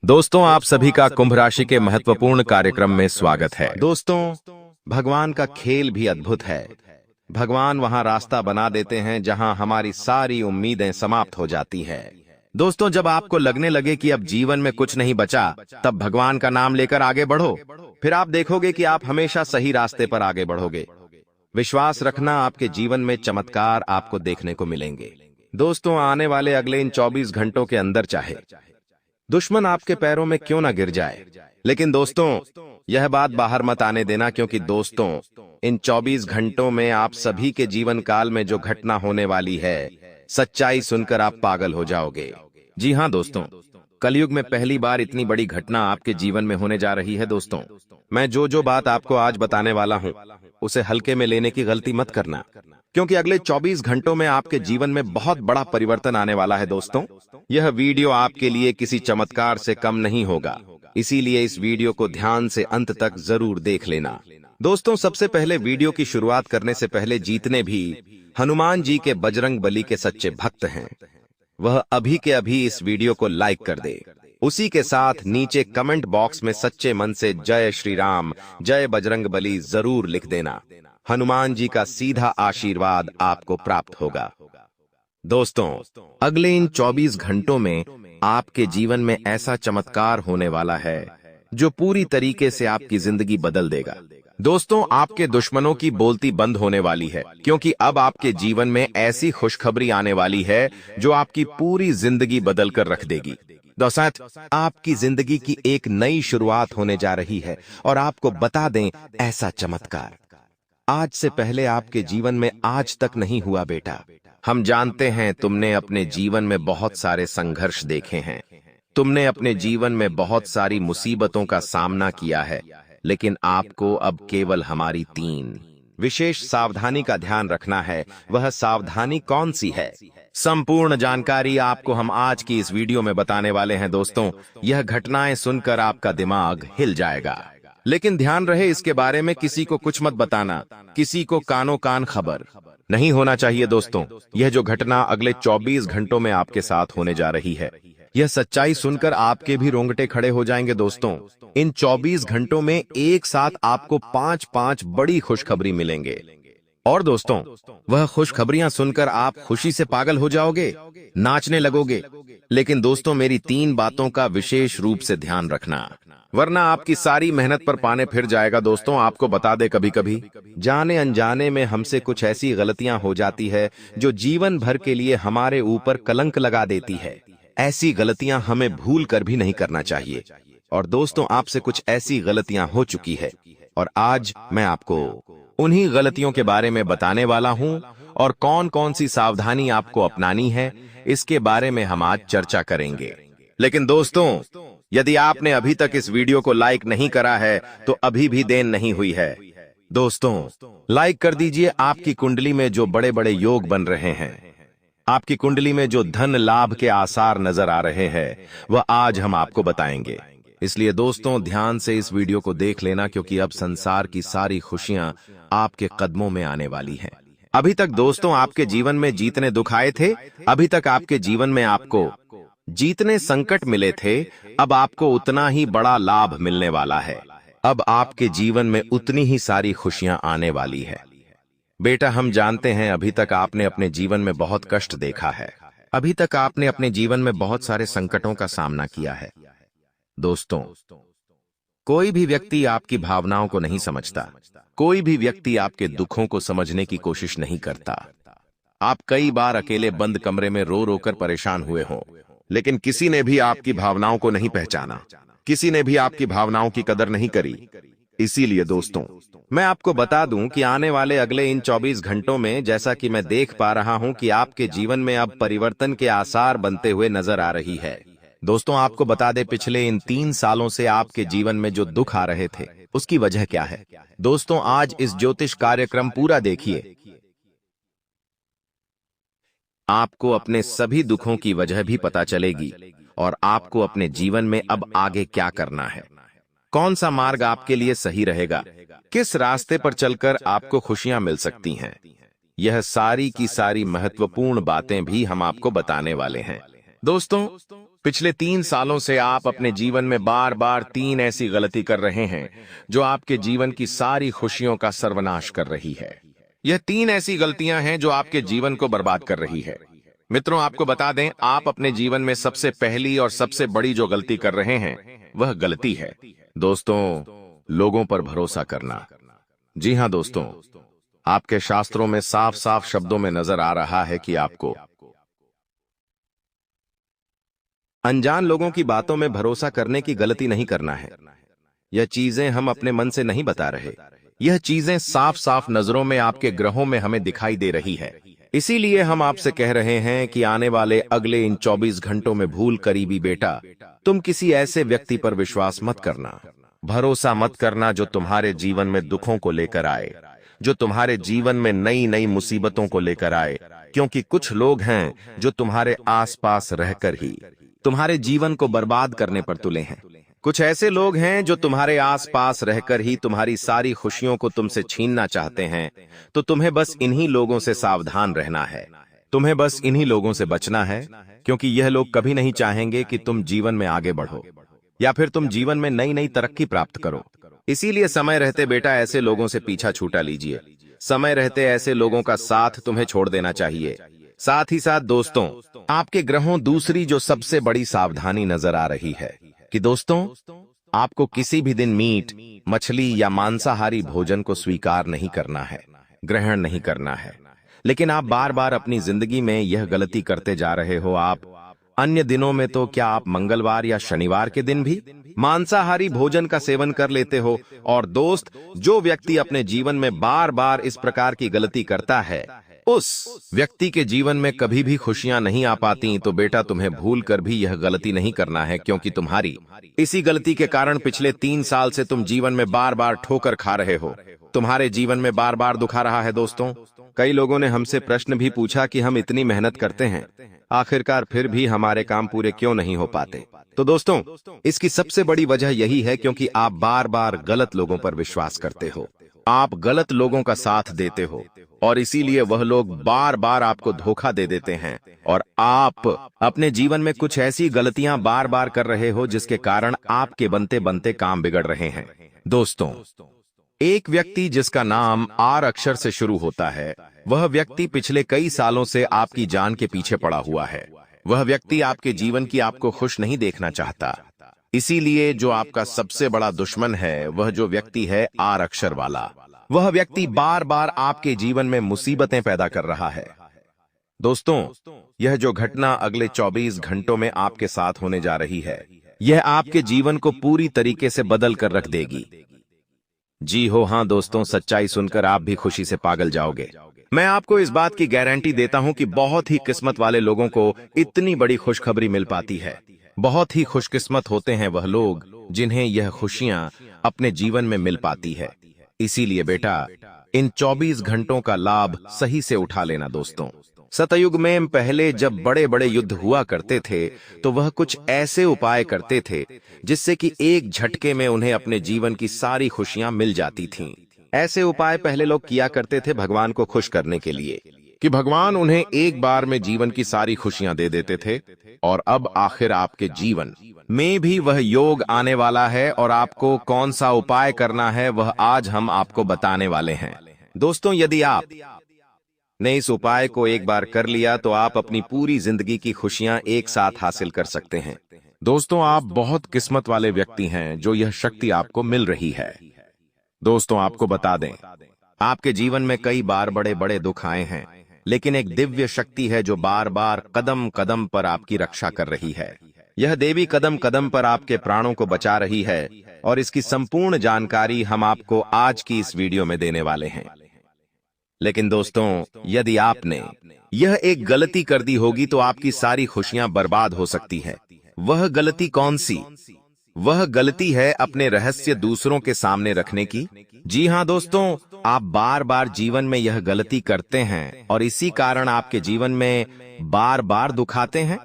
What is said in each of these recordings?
दोस्तों, आप सभी का कुंभ राशि के महत्वपूर्ण कार्यक्रम में स्वागत है। दोस्तों, भगवान का खेल भी अद्भुत है। भगवान वहां रास्ता बना देते हैं जहां हमारी सारी उम्मीदें समाप्त हो जाती है। दोस्तों, जब आपको लगने लगे कि अब जीवन में कुछ नहीं बचा, तब भगवान का नाम लेकर आगे बढ़ो। फिर आप देखोगे कि आप हमेशा सही रास्ते पर आगे बढ़ोगे। विश्वास रखना, आपके जीवन में चमत्कार आपको देखने को मिलेंगे। दोस्तों, आने वाले अगले इन 24 घंटों के अंदर चाहे दुश्मन आपके पैरों में क्यों ना गिर जाए, लेकिन दोस्तों यह बात बाहर मत आने देना, क्योंकि दोस्तों इन 24 घंटों में आप सभी के जीवन काल में जो घटना होने वाली है, सच्चाई सुनकर आप पागल हो जाओगे। जी हाँ दोस्तों, कलयुग में पहली बार इतनी बड़ी घटना आपके जीवन में होने जा रही है। दोस्तों, मैं जो बात आपको आज बताने वाला हूँ, उसे हल्के में लेने की गलती मत करना, क्योंकि अगले 24 घंटों में आपके जीवन में बहुत बड़ा परिवर्तन आने वाला है। दोस्तों, यह वीडियो आपके लिए किसी चमत्कार से कम नहीं होगा, इसीलिए इस वीडियो को ध्यान से अंत तक जरूर देख लेना। दोस्तों, सबसे पहले वीडियो की शुरुआत करने से पहले जितने भी हनुमान जी के बजरंग बली के सच्चे भक्त हैं, वह अभी के अभी इस वीडियो को लाइक कर दे। उसी के साथ नीचे कमेंट बॉक्स में सच्चे मन से जय श्री राम, जय बजरंग बली जरूर लिख देना। हनुमान जी का सीधा आशीर्वाद आपको प्राप्त होगा। दोस्तों, अगले इन 24 घंटों में आपके जीवन में ऐसा चमत्कार होने वाला है जो पूरी तरीके से आपकी जिंदगी बदल देगा। दोस्तों, आपके दुश्मनों की बोलती बंद होने वाली है, क्योंकि अब आपके जीवन में ऐसी खुशखबरी आने वाली है जो आपकी पूरी जिंदगी बदल कर रख देगी। दोस्तों, आपकी जिंदगी की एक नई शुरुआत होने जा रही है, और आपको बता दें, ऐसा चमत्कार आज से पहले आपके जीवन में आज तक नहीं हुआ। बेटा, हम जानते हैं तुमने अपने जीवन में बहुत सारे संघर्ष देखे हैं, तुमने अपने जीवन में बहुत सारी मुसीबतों का सामना किया है, लेकिन आपको अब केवल हमारी 3 विशेष सावधानी का ध्यान रखना है। वह सावधानी कौन सी है? संपूर्ण जानकारी आपको हम आज की इस वीडियो में बताने वाले हैं। दोस्तों, यह घटनाएं सुनकर आपका दिमाग हिल जाएगा, लेकिन ध्यान रहे, इसके बारे में किसी को कुछ मत बताना, किसी को कानो कान खबर नहीं होना चाहिए। दोस्तों, यह जो घटना अगले 24 घंटों में आपके साथ होने जा रही है, यह सच्चाई सुनकर आपके भी रोंगटे खड़े हो जाएंगे। दोस्तों, इन 24 घंटों में एक साथ आपको 5 बड़ी खुशखबरी मिलेंगे, और दोस्तों वह खुशखबरियां सुनकर आप खुशी से पागल हो जाओगे, नाचने लगोगे। लेकिन दोस्तों, मेरी 3 बातों का विशेष रूप से ध्यान रखना, वरना आपकी सारी मेहनत पर पानी फिर जाएगा। दोस्तों, आपको बता दे, कभी कभी जाने अनजाने में हमसे कुछ ऐसी गलतियां हो जाती है जो जीवन भर के लिए हमारे ऊपर कलंक लगा देती है। ऐसी गलतियां हमें भूल कर भी नहीं करना चाहिए। और दोस्तों, आपसे कुछ ऐसी गलतियां हो चुकी है, और आज मैं आपको उन्हीं गलतियों के बारे में बताने वाला हूं, और कौन कौन सी सावधानी आपको अपनानी है, इसके बारे में हम आज चर्चा करेंगे। लेकिन दोस्तों, यदि आपने अभी तक इस वीडियो को लाइक नहीं करा है, तो अभी भी देर नहीं हुई है। दोस्तों, लाइक कर दीजिए। आपकी कुंडली में जो बड़े बड़े योग बन रहे हैं, आपकी कुंडली में जो धन लाभ के आसार नजर आ रहे हैं, वह आज हम आपको बताएंगे। इसलिए दोस्तों, ध्यान से इस वीडियो को देख लेना, क्योंकि अब संसार की सारी खुशियां आपके कदमों में आने वाली हैं। अभी तक दोस्तों आपके जीवन में जितने दुख आए थे, अभी तक आपके जीवन में आपको जितने संकट मिले थे, अब आपको उतना ही बड़ा लाभ मिलने वाला है। अब आपके जीवन में उतनी ही सारी खुशियां आने वाली है। बेटा, हम जानते हैं अभी तक आपने अपने जीवन में बहुत कष्ट देखा है, अभी तक आपने अपने जीवन में बहुत सारे संकटों का सामना किया है। दोस्तों, कोई भी व्यक्ति आपकी भावनाओं को नहीं समझता, कोई भी व्यक्ति आपके दुखों को समझने की कोशिश नहीं करता। आप कई बार अकेले बंद कमरे में रो रो कर परेशान हुए हों, लेकिन किसी ने भी आपकी भावनाओं को नहीं पहचाना, किसी ने भी आपकी भावनाओं की कदर नहीं करी। इसीलिए दोस्तों, मैं आपको बता दूं कि आने वाले अगले इन 24 घंटों में, जैसा कि मैं देख पा रहा हूं कि आपके जीवन में अब परिवर्तन के आसार बनते हुए नजर आ रही है। दोस्तों, आपको बता दे, पिछले इन 3 सालों से आपके जीवन में जो दुख आ रहे थे, उसकी वजह क्या है? दोस्तों, आज इस ज्योतिष कार्यक्रम पूरा देखिए, आपको अपने सभी दुखों की वजह भी पता चलेगी, और आपको अपने जीवन में अब आगे क्या करना है, कौन सा मार्ग आपके लिए सही रहेगा, किस रास्ते पर चलकर आपको खुशियां मिल सकती हैं। यह सारी की सारी महत्वपूर्ण बातें भी हम आपको बताने वाले हैं। दोस्तों, पिछले 3 सालों से आप अपने जीवन में बार बार 3 ऐसी गलती कर रहे हैं जो आपके जीवन की सारी खुशियों का सर्वनाश कर रही है। यह 3 ऐसी गलतियां हैं जो आपके जीवन को बर्बाद कर रही है। मित्रों, आपको बता दें, आप अपने जीवन में सबसे पहली और सबसे बड़ी जो गलती कर रहे हैं वह गलती है दोस्तों, लोगों पर भरोसा करना। जी हां दोस्तों, आपके शास्त्रों में साफ साफ शब्दों में नजर आ रहा है कि आपको अनजान लोगों की बातों में भरोसा करने की गलती नहीं करना है। यह चीजें हम अपने मन से नहीं बता रहे, यह चीजें साफ साफ नजरों में आपके ग्रहों में हमें दिखाई दे रही है। इसीलिए हम आपसे कह रहे हैं कि आने वाले अगले इन 24 घंटों में भूल करीबी बेटा, तुम किसी ऐसे व्यक्ति पर विश्वास मत करना, भरोसा मत करना जो तुम्हारे जीवन में दुखों को लेकर आए, जो तुम्हारे जीवन में नई नई मुसीबतों को लेकर आए। क्योंकि कुछ लोग हैं जो तुम्हारे आसपास रहकर ही तुम्हारे जीवन को बर्बाद करने पर तुले हैं। कुछ ऐसे लोग हैं जो तुम्हारे आसपास रहकर ही तुम्हारी सारी खुशियों को तुमसे छीनना चाहते हैं। तो तुम्हें बस इन्हीं लोगों से सावधान रहना है, तुम्हें बस इन्हीं लोगों से बचना है, क्योंकि यह लोग कभी नहीं चाहेंगे कि तुम जीवन में आगे बढ़ो या फिर तुम जीवन में नई नई तरक्की प्राप्त करो। इसीलिए समय रहते बेटा ऐसे लोगों से पीछा छूटा लीजिए। समय रहते ऐसे लोगों का साथ तुम्हें छोड़ देना चाहिए। साथ ही साथ दोस्तों, आपके ग्रहों दूसरी जो सबसे बड़ी सावधानी नजर आ रही है कि दोस्तों, आपको किसी भी दिन मीट, मछली या मांसाहारी भोजन को स्वीकार नहीं करना है, ग्रहण नहीं करना है। लेकिन आप बार बार अपनी जिंदगी में यह गलती करते जा रहे हो। आप अन्य दिनों में तो क्या आप मंगलवार या शनिवार के दिन भी मांसाहारी भोजन का सेवन कर लेते हो। और दोस्त, जो व्यक्ति अपने जीवन में बार बार इस प्रकार की गलती करता है, उस व्यक्ति के जीवन में कभी भी खुशियां नहीं आ पाती। तो बेटा, तुम्हें भूल कर भी यह गलती नहीं करना है, क्योंकि तुम्हारी इसी गलती के कारण पिछले 3 साल से तुम जीवन में बार बार ठोकर खा रहे हो, तुम्हारे जीवन में बार बार दुखा रहा है। दोस्तों, कई लोगों ने हमसे प्रश्न भी पूछा कि हम इतनी मेहनत करते हैं, आखिरकार फिर भी हमारे काम पूरे क्यों नहीं हो पाते। तो दोस्तों, इसकी सबसे बड़ी वजह यही है क्योंकि आप बार बार गलत लोगों पर विश्वास करते हो, आप गलत लोगों का साथ देते हो, और इसीलिए वह लोग बार बार आपको धोखा दे देते हैं। और आप अपने जीवन में कुछ ऐसी गलतियां बार बार कर रहे हो जिसके कारण आपके बनते बनते काम बिगड़ रहे हैं। दोस्तों, एक व्यक्ति जिसका नाम आर अक्षर से शुरू होता है, वह व्यक्ति पिछले कई सालों से आपकी जान के पीछे पड़ा हुआ है। वह व्यक्ति आपके जीवन की आपको खुश नहीं देखना चाहता। इसीलिए जो आपका सबसे बड़ा दुश्मन है, वह जो व्यक्ति है आर अक्षर वाला, वह व्यक्ति बार बार आपके जीवन में मुसीबतें पैदा कर रहा है। दोस्तों, यह जो घटना अगले 24 घंटों में आपके साथ होने जा रही है, यह आपके जीवन को पूरी तरीके से बदल कर रख देगी। जी हो हाँ दोस्तों, सच्चाई सुनकर आप भी खुशी से पागल जाओगे। मैं आपको इस बात की गारंटी देता हूं कि बहुत ही किस्मत वाले लोगों को इतनी बड़ी खुशखबरी मिल पाती है। बहुत ही खुशकिस्मत होते हैं वह लोग जिन्हें यह खुशियां अपने जीवन में मिल पाती है। इसीलिए बेटा, इन 24 घंटों का लाभ सही से उठा लेना। दोस्तों, सतयुग में पहले जब बड़े बड़े युद्ध हुआ करते थे, तो वह कुछ ऐसे उपाय करते थे जिससे कि एक झटके में उन्हें अपने जीवन की सारी खुशियां मिल जाती थीं। ऐसे उपाय पहले लोग किया करते थे भगवान को खुश करने के लिए, कि भगवान उन्हें एक बार में जीवन की सारी खुशियां दे देते थे। और अब आखिर आपके जीवन में भी वह योग आने वाला है, और आपको कौन सा उपाय करना है वह आज हम आपको बताने वाले हैं। दोस्तों, यदि आप ने इस उपाय को एक बार कर लिया तो आप अपनी पूरी जिंदगी की खुशियां एक साथ हासिल कर सकते हैं। दोस्तों, आप बहुत किस्मत वाले व्यक्ति हैं जो यह शक्ति आपको मिल रही है। दोस्तों, आपको बता दें, आपके जीवन में कई बार बड़े बड़े दुख आए हैं, लेकिन एक दिव्य शक्ति है जो बार बार कदम कदम पर आपकी रक्षा कर रही है। यह देवी कदम कदम पर आपके प्राणों को बचा रही है, और इसकी संपूर्ण जानकारी हम आपको आज की इस वीडियो में देने वाले हैं। लेकिन दोस्तों, यदि आपने यह एक गलती कर दी होगी तो आपकी सारी खुशियां बर्बाद हो सकती है। वह गलती कौन सी? वह गलती है अपने रहस्य दूसरों के सामने रखने की। जी हां दोस्तों, आप बार बार जीवन में यह गलती करते हैं और इसी कारण आपके जीवन में बार बार दुख आते हैं।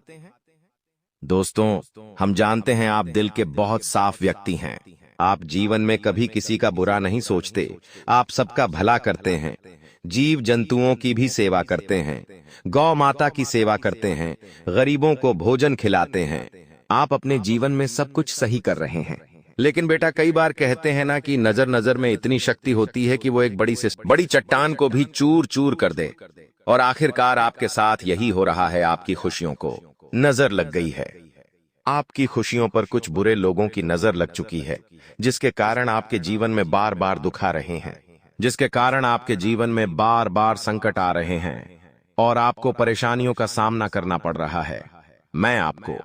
दोस्तों, हम जानते हैं आप दिल के बहुत साफ व्यक्ति हैं। आप जीवन में कभी किसी का बुरा नहीं सोचते, आप सबका भला करते हैं, जीव जंतुओं की भी सेवा करते हैं, गौ माता की सेवा करते हैं, गरीबों को भोजन खिलाते हैं, आप अपने जीवन में सब कुछ सही कर रहे हैं। लेकिन बेटा कई बार कहते हैं ना कि नजर नजर में इतनी शक्ति होती है कि वो एक बड़ी चट्टान को भी चूर चूर कर दे। और आखिरकार आपके साथ यही हो रहा है। आपकी खुशियों को नजर लग गई है। आपकी खुशियों पर कुछ बुरे लोगों की नजर लग चुकी है, जिसके कारण आपके जीवन में बार बार दुख आ रहे हैं, जिसके कारण आपके जीवन में बार बार संकट आ रहे हैं और आपको परेशानियों का सामना करना पड़ रहा है। मैं आपको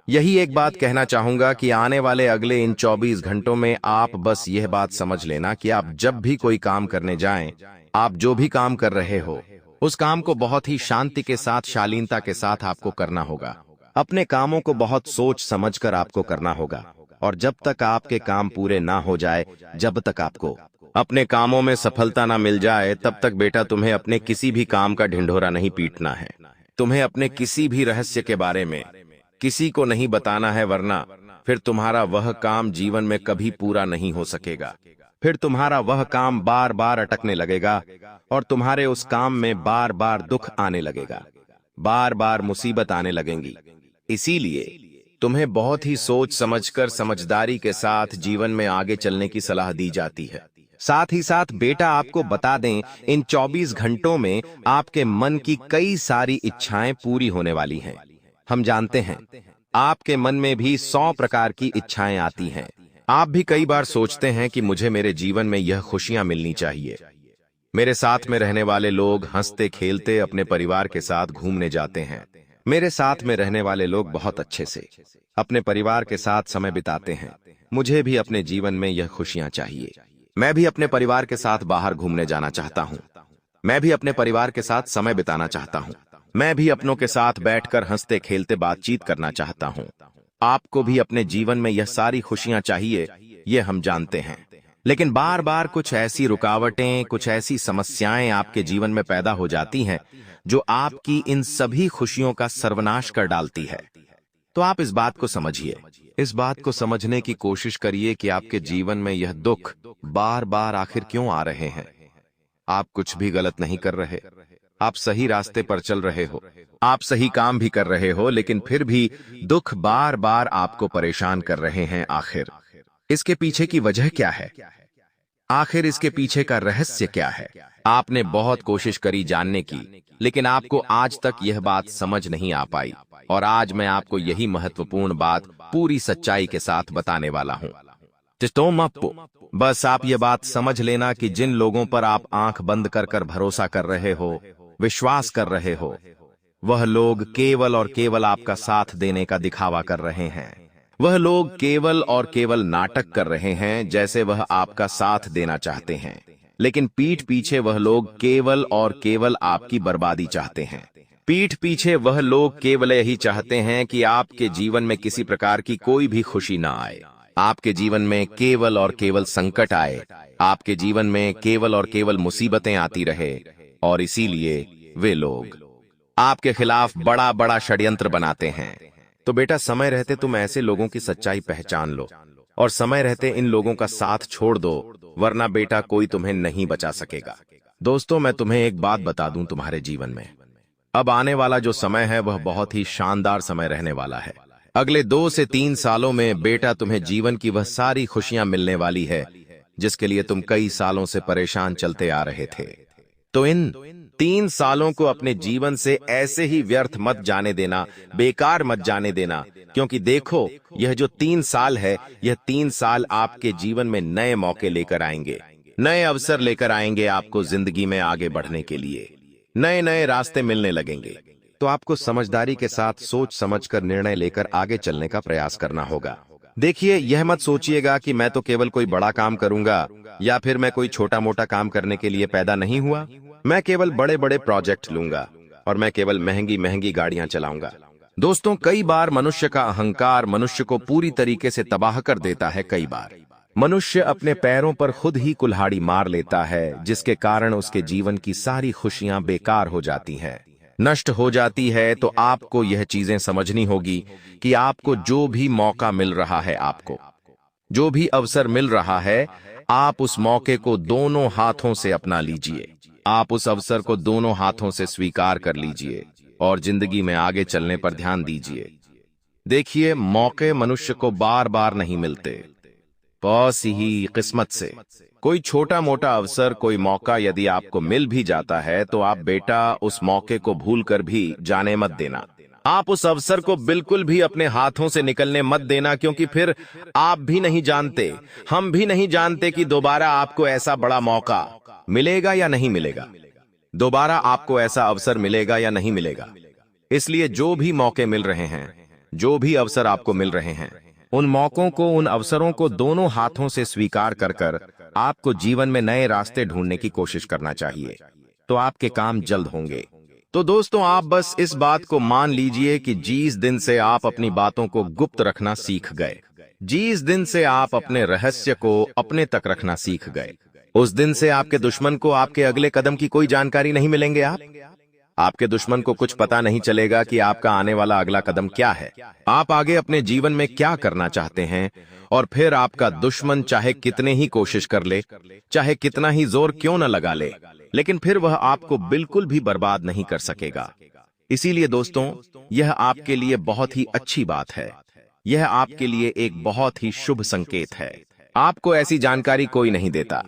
यही एक बात कहना चाहूंगा कि आने वाले अगले इन 24 घंटों में आप बस यह बात समझ लेना कि आप जब भी कोई काम करने जाएं, आप जो भी काम कर रहे हो उस काम को बहुत ही शांति के साथ, शालीनता के साथ आपको करना होगा। अपने कामों को बहुत सोच समझकर आपको करना होगा। और जब तक आपके काम पूरे ना हो जाए, जब तक आपको अपने कामों में सफलता ना मिल जाए, तब तक बेटा तुम्हें अपने किसी भी काम का ढिंढोरा नहीं पीटना है। तुम्हें अपने किसी भी रहस्य के बारे में किसी को नहीं बताना है, वरना फिर तुम्हारा वह काम जीवन में कभी पूरा नहीं हो सकेगा। फिर तुम्हारा वह काम बार बार अटकने लगेगा और तुम्हारे उस काम में बार बार दुख आने लगेगा, बार बार मुसीबत आने लगेंगी। इसीलिए तुम्हें बहुत ही सोच समझकर, समझदारी के साथ जीवन में आगे चलने की सलाह दी जाती है। साथ ही साथ बेटा आपको बता दें, इन 24 घंटों में आपके मन की कई सारी इच्छाएं पूरी होने वाली हैं। हम जानते हैं आपके मन में भी 100 प्रकार की इच्छाएं आती हैं। आप भी कई बार सोचते हैं कि मुझे मेरे जीवन में यह खुशियां मिलनी चाहिए। मेरे साथ में रहने वाले लोग हंसते खेलते अपने परिवार के साथ घूमने जाते हैं। मेरे साथ में रहने वाले लोग बहुत अच्छे से अपने परिवार के साथ समय बिताते हैं। मुझे भी अपने जीवन में यह खुशियां चाहिए। मैं भी अपने परिवार के साथ बाहर घूमने जाना चाहता हूं। मैं भी अपने परिवार के साथ समय बिताना चाहता हूं। मैं भी अपनों के साथ बैठकर हंसते खेलते बातचीत करना चाहता हूं। आपको भी अपने जीवन में यह सारी खुशियां चाहिए, ये हम जानते हैं। लेकिन बार बार कुछ ऐसी रुकावटें, कुछ ऐसी समस्याएं आपके जीवन में पैदा हो जाती हैं जो आपकी इन सभी खुशियों का सर्वनाश कर डालती है। तो आप इस बात को समझिए, इस बात को समझने की कोशिश करिए कि आपके जीवन में यह दुख बार बार आखिर क्यों आ रहे हैं। आप कुछ भी गलत नहीं कर रहे, आप सही रास्ते पर चल रहे हो, आप सही काम भी कर रहे हो, लेकिन फिर भी दुख बार बार आपको परेशान कर रहे हैं। आखिर इसके पीछे की वजह क्या है? आखिर इसके पीछे का रहस्य क्या है? आपने बहुत कोशिश करी जानने की, लेकिन आपको आज तक यह बात समझ नहीं आ पाई। और आज मैं आपको यही महत्वपूर्ण बात पूरी सच्चाई के साथ बताने वाला हूं। बस आप ये बात समझ लेना कि जिन लोगों पर आप आंख बंद कर कर भरोसा कर रहे हो, विश्वास कर रहे हो, वह लोग केवल और केवल आपका साथ देने का दिखावा कर रहे हैं। वह लोग केवल और केवल नाटक कर रहे हैं, जैसे वह आपका साथ देना चाहते हैं, लेकिन पीठ पीछे वह लोग केवल और केवल आपकी बर्बादी चाहते हैं। पीठ पीछे वह लोग केवल यही चाहते हैं कि आपके जीवन में किसी प्रकार की कोई भी खुशी ना आए, आपके जीवन में केवल और केवल संकट आए, आपके जीवन में केवल और केवल मुसीबतें आती रहे। और इसीलिए वे लोग आपके खिलाफ बड़ा बड़ा षड्यंत्र बनाते हैं। तो बेटा समय रहते तुम ऐसे लोगों की सच्चाई पहचान लो और समय रहते इन लोगों का साथ छोड़ दो, वरना बेटा कोई तुम्हें नहीं बचा सकेगा। दोस्तों, मैं तुम्हें एक बात बता दूं, तुम्हारे जीवन में अब आने वाला जो समय है वह बहुत ही शानदार समय रहने वाला है। अगले 2 से 3 सालों में बेटा तुम्हें जीवन की वह सारी खुशियां मिलने वाली है जिसके लिए तुम कई सालों से परेशान चलते आ रहे थे। तो इन 3 सालों को अपने जीवन से ऐसे ही व्यर्थ मत जाने देना, बेकार मत जाने देना, क्योंकि देखो यह जो 3 साल है, यह 3 साल आपके जीवन में नए मौके लेकर आएंगे, नए अवसर लेकर आएंगे। आपको जिंदगी में आगे बढ़ने के लिए नए नए रास्ते मिलने लगेंगे। तो आपको समझदारी के साथ सोच समझकर निर्णय लेकर आगे चलने का प्रयास करना होगा। देखिए, यह मत सोचिएगा कि मैं तो केवल कोई बड़ा काम करूंगा या फिर मैं कोई छोटा मोटा काम करने के लिए पैदा नहीं हुआ। मैं केवल बड़े बड़े प्रोजेक्ट लूंगा और मैं केवल महंगी महंगी गाड़ियां चलाऊंगा। दोस्तों, कई बार मनुष्य का अहंकार मनुष्य को पूरी तरीके से तबाह कर देता है। कई बार मनुष्य अपने पैरों पर खुद ही कुल्हाड़ी मार लेता है, जिसके कारण उसके जीवन की सारी खुशियां बेकार हो जाती हैं, नष्ट हो जाती है। तो आपको यह चीजें समझनी होगी कि आपको जो भी मौका मिल रहा है, आपको जो भी अवसर मिल रहा है, आप उस मौके को दोनों हाथों से अपना लीजिए। आप उस अवसर को दोनों हाथों से स्वीकार कर लीजिए और जिंदगी में आगे चलने पर ध्यान दीजिए। देखिए, मौके मनुष्य को बार बार नहीं मिलते, बस ही किस्मत से। कोई छोटा मोटा अवसर, कोई मौका यदि आपको मिल भी जाता है तो आप बेटा उस मौके को भूलकर भी जाने मत देना। आप उस अवसर को बिल्कुल भी अपने हाथों से निकलने मत देना, क्योंकि फिर आप भी नहीं जानते, हम भी नहीं जानते कि दोबारा आपको ऐसा बड़ा मौका मिलेगा या नहीं मिलेगा, दोबारा आपको ऐसा अवसर मिलेगा या नहीं मिलेगा। इसलिए जो भी मौके मिल रहे हैं, जो भी अवसर आपको मिल रहे हैं, उन मौकों को, उन अवसरों को दोनों हाथों से स्वीकार कर कर आपको जीवन में नए रास्ते ढूंढने की कोशिश करना चाहिए, तो आपके काम जल्द होंगे। तो दोस्तों, आप बस इस बात को मान लीजिए कि जिस दिन से आप अपनी बातों को गुप्त रखना सीख गए, जिस दिन से आप अपने रहस्य को अपने तक रखना सीख गए, उस दिन से आपके दुश्मन को आपके अगले कदम की कोई जानकारी नहीं मिलेंगे। आपके दुश्मन को कुछ पता नहीं चलेगा कि आपका आने वाला अगला कदम क्या है, आप आगे अपने जीवन में क्या करना चाहते हैं। और फिर आपका दुश्मन चाहे कितने ही कोशिश कर ले, चाहे कितना ही जोर क्यों न लगा ले, लेकिन फिर वह आपको बिल्कुल भी बर्बाद नहीं कर सकेगा। इसीलिए दोस्तों, यह आपके लिए बहुत ही अच्छी बात है, यह आपके लिए एक बहुत ही शुभ संकेत है। आपको ऐसी जानकारी कोई नहीं देता।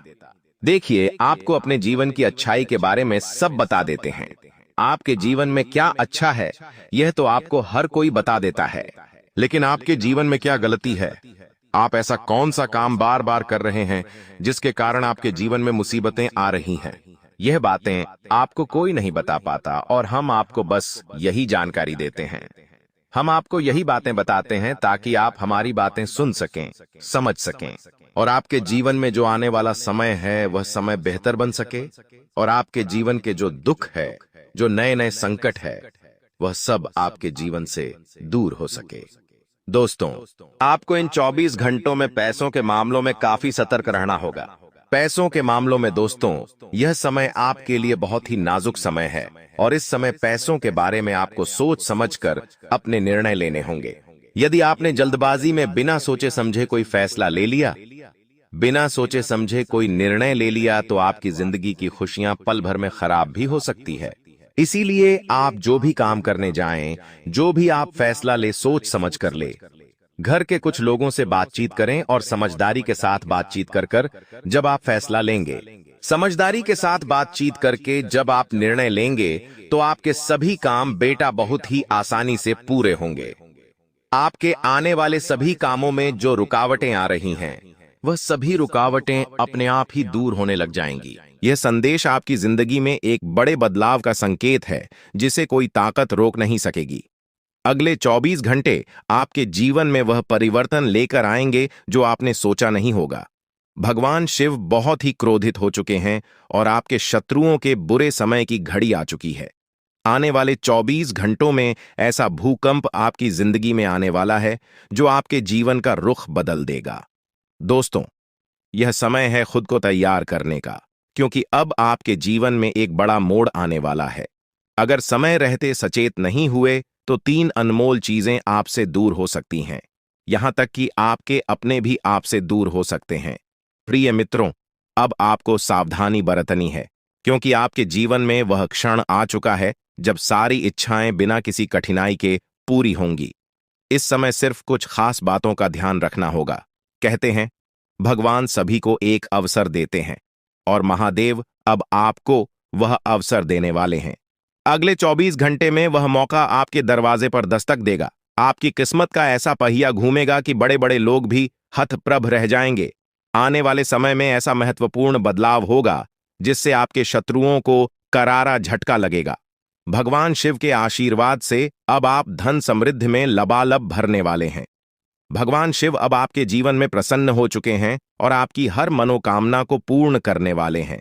देखिए, आपको अपने जीवन की अच्छाई के बारे में सब बता देते हैं। आपके जीवन में क्या अच्छा है, यह तो आपको हर कोई बता देता है, लेकिन आपके जीवन में क्या गलती है, आप ऐसा कौन सा काम बार बार कर रहे हैं जिसके कारण आपके जीवन में मुसीबतें आ रही हैं, यह बातें आपको कोई नहीं बता पाता और हम आपको बस यही जानकारी देते हैं। हम आपको यही बातें बताते हैं ताकि आप हमारी बातें सुन सकें, समझ सकें, और आपके जीवन में जो आने वाला समय है वह समय बेहतर बन सके, और आपके जीवन के जो दुख है, जो नए नए संकट है, वह सब आपके जीवन से दूर हो सके। दोस्तों, आपको इन 24 घंटों में पैसों के मामलों में काफी सतर्क रहना होगा। पैसों के मामलों में दोस्तों, यह समय आपके लिए बहुत ही नाजुक समय है, और इस समय पैसों के बारे में आपको सोच समझकर अपने निर्णय लेने होंगे। यदि आपने जल्दबाजी में बिना सोचे समझे कोई फैसला ले लिया, बिना सोचे समझे कोई निर्णय ले लिया, तो आपकी जिंदगी की खुशियां पल भर में खराब भी हो सकती है। इसीलिए आप जो भी काम करने जाएं, जो भी आप फैसला ले, सोच समझ कर ले। घर के कुछ लोगों से बातचीत करें और समझदारी के साथ बातचीत कर जब आप फैसला लेंगे, समझदारी के साथ बातचीत करके जब आप निर्णय लेंगे, तो आपके सभी काम बेटा बहुत ही आसानी से पूरे होंगे। आपके आने वाले सभी कामों में जो रुकावटें आ रही हैं, वह सभी रुकावटें अपने आप ही दूर होने लग जाएंगी। यह संदेश आपकी जिंदगी में एक बड़े बदलाव का संकेत है, जिसे कोई ताकत रोक नहीं सकेगी। अगले 24 घंटे आपके जीवन में वह परिवर्तन लेकर आएंगे जो आपने सोचा नहीं होगा। भगवान शिव बहुत ही क्रोधित हो चुके हैं और आपके शत्रुओं के बुरे समय की घड़ी आ चुकी है। आने वाले 24 घंटों में ऐसा भूकंप आपकी जिंदगी में आने वाला है जो आपके जीवन का रुख बदल देगा। दोस्तों, यह समय है खुद को तैयार करने का, क्योंकि अब आपके जीवन में एक बड़ा मोड़ आने वाला है। अगर समय रहते सचेत नहीं हुए तो 3 अनमोल चीजें आपसे दूर हो सकती हैं, यहां तक कि आपके अपने भी आपसे दूर हो सकते हैं। प्रिय मित्रों, अब आपको सावधानी बरतनी है, क्योंकि आपके जीवन में वह क्षण आ चुका है जब सारी इच्छाएं बिना किसी कठिनाई के पूरी होंगी। इस समय सिर्फ कुछ खास बातों का ध्यान रखना होगा। कहते हैं, भगवान सभी को एक अवसर देते हैं, और महादेव अब आपको वह अवसर देने वाले हैं। अगले 24 घंटे में वह मौका आपके दरवाजे पर दस्तक देगा। आपकी किस्मत का ऐसा पहिया घूमेगा कि बड़े बड़े लोग भी हतप्रभ रह जाएंगे। आने वाले समय में ऐसा महत्वपूर्ण बदलाव होगा जिससे आपके शत्रुओं को करारा झटका लगेगा। भगवान शिव के आशीर्वाद से अब आप धन समृद्धि में लबालब भरने वाले हैं। भगवान शिव अब आपके जीवन में प्रसन्न हो चुके हैं और आपकी हर मनोकामना को पूर्ण करने वाले हैं।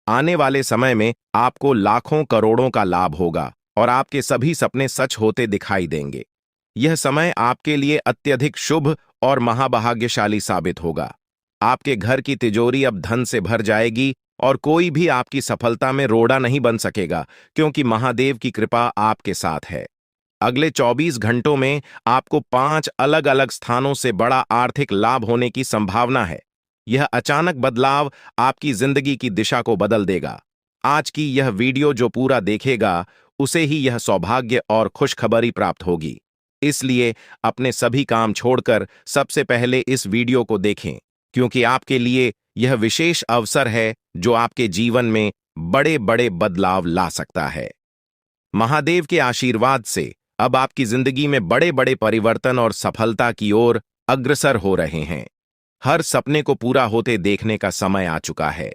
आने वाले समय में आपको लाखों करोड़ों का लाभ होगा और आपके सभी सपने सच होते दिखाई देंगे। यह समय आपके लिए अत्यधिक शुभ और महाभाग्यशाली साबित होगा। आपके घर की तिजोरी अब धन से भर जाएगी और कोई भी आपकी सफलता में रोड़ा नहीं बन सकेगा, क्योंकि महादेव की कृपा आपके साथ है। अगले 24 घंटों में आपको 5 अलग अलग स्थानों से बड़ा आर्थिक लाभ होने की संभावना है। यह अचानक बदलाव आपकी जिंदगी की दिशा को बदल देगा। आज की यह वीडियो जो पूरा देखेगा, उसे ही यह सौभाग्य और खुशखबरी प्राप्त होगी। इसलिए अपने सभी काम छोड़कर सबसे पहले इस वीडियो को देखें, क्योंकि आपके लिए यह विशेष अवसर है जो आपके जीवन में बड़े बड़े बदलाव ला सकता है। महादेव के आशीर्वाद से अब आपकी जिंदगी में बड़े बड़े परिवर्तन और सफलता की ओर अग्रसर हो रहे हैं। हर सपने को पूरा होते देखने का समय आ चुका है।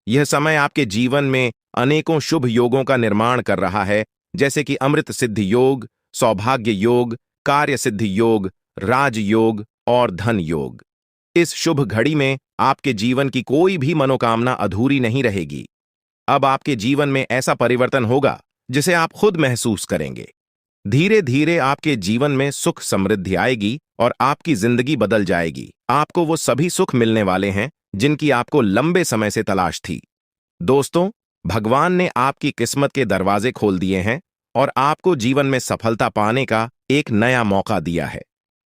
यह समय आपके जीवन में अनेकों शुभ योगों का निर्माण कर रहा है, जैसे कि अमृत सिद्धि योग, सौभाग्य योग, कार्य सिद्धि योग, राज योग और धन योग। इस शुभ घड़ी में आपके जीवन की कोई भी मनोकामना अधूरी नहीं रहेगी। अब आपके जीवन में ऐसा परिवर्तन होगा जिसे आप खुद महसूस करेंगे। धीरे धीरे आपके जीवन में सुख समृद्धि आएगी और आपकी जिंदगी बदल जाएगी। आपको वो सभी सुख मिलने वाले हैं जिनकी आपको लंबे समय से तलाश थी। दोस्तों, भगवान ने आपकी किस्मत के दरवाजे खोल दिए हैं और आपको जीवन में सफलता पाने का एक नया मौका दिया है।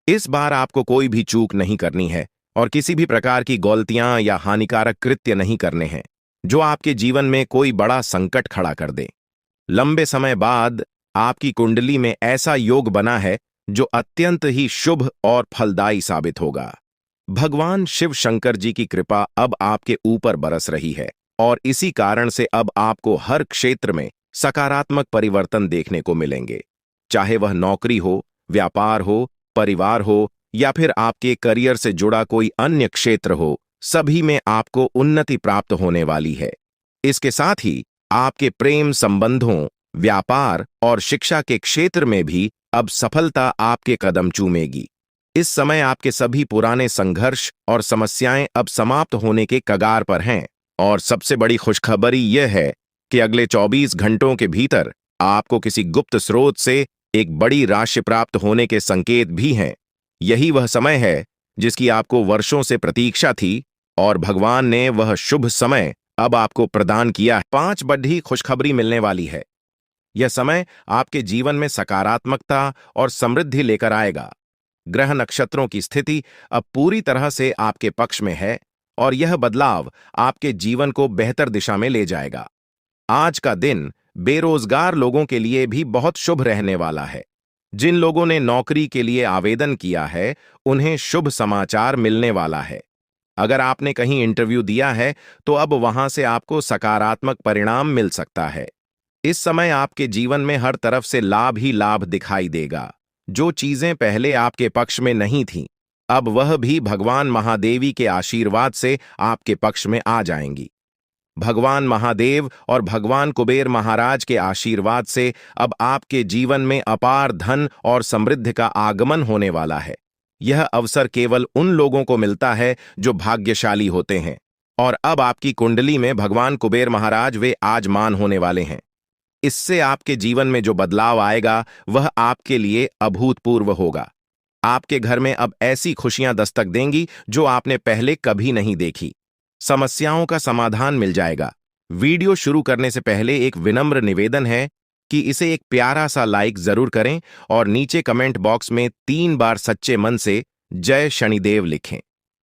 इस बार आपको कोई भी चूक नहीं करनी है और किसी भी प्रकार की गलतियां या हानिकारक कृत्य नहीं करने हैं जो आपके जीवन में कोई बड़ा संकट खड़ा कर दे। लंबे समय बाद आपकी कुंडली में ऐसा योग बना है जो अत्यंत ही शुभ और फलदायी साबित होगा। भगवान शिव शंकर जी की कृपा अब आपके ऊपर बरस रही है और इसी कारण से अब आपको हर क्षेत्र में सकारात्मक परिवर्तन देखने को मिलेंगे। चाहे वह नौकरी हो, व्यापार हो, परिवार हो या फिर आपके करियर से जुड़ा कोई अन्य क्षेत्र हो, सभी में आपको उन्नति प्राप्त होने वाली है। इसके साथ ही आपके प्रेम संबंधों, व्यापार और शिक्षा के क्षेत्र में भी अब सफलता आपके कदम चूमेगी। इस समय आपके सभी पुराने संघर्ष और समस्याएं अब समाप्त होने के कगार पर हैं और सबसे बड़ी खुशखबरी यह है कि अगले 24 घंटों के भीतर आपको किसी गुप्त स्रोत से एक बड़ी राशि प्राप्त होने के संकेत भी हैं। यही वह समय है जिसकी आपको वर्षों से प्रतीक्षा थी और भगवान ने वह शुभ समय अब आपको प्रदान किया है। 5 बड़ी खुशखबरी मिलने वाली है। यह समय आपके जीवन में सकारात्मकता और समृद्धि लेकर आएगा। ग्रह नक्षत्रों की स्थिति अब पूरी तरह से आपके पक्ष में है और यह बदलाव आपके जीवन को बेहतर दिशा में ले जाएगा। आज का दिन बेरोजगार लोगों के लिए भी बहुत शुभ रहने वाला है। जिन लोगों ने नौकरी के लिए आवेदन किया है, उन्हें शुभ समाचार मिलने वाला है। अगर आपने कहीं इंटरव्यू दिया है तो अब वहां से आपको सकारात्मक परिणाम मिल सकता है। इस समय आपके जीवन में हर तरफ से लाभ ही लाभ दिखाई देगा। जो चीजें पहले आपके पक्ष में नहीं थीं, अब वह भी भगवान महादेवी के आशीर्वाद से आपके पक्ष में आ जाएंगी। भगवान महादेव और भगवान कुबेर महाराज के आशीर्वाद से अब आपके जीवन में अपार धन और समृद्धि का आगमन होने वाला है। यह अवसर केवल उन लोगों को मिलता है जो भाग्यशाली होते हैं और अब आपकी कुंडली में भगवान कुबेर महाराज वे आजमान होने वाले हैं। इससे आपके जीवन में जो बदलाव आएगा वह आपके लिए अभूतपूर्व होगा। आपके घर में अब ऐसी खुशियां दस्तक देंगी जो आपने पहले कभी नहीं देखी। समस्याओं का समाधान मिल जाएगा। वीडियो शुरू करने से पहले एक विनम्र निवेदन है कि इसे एक प्यारा सा लाइक जरूर करें और नीचे कमेंट बॉक्स में 3 बार सच्चे मन से जय शनिदेव लिखें।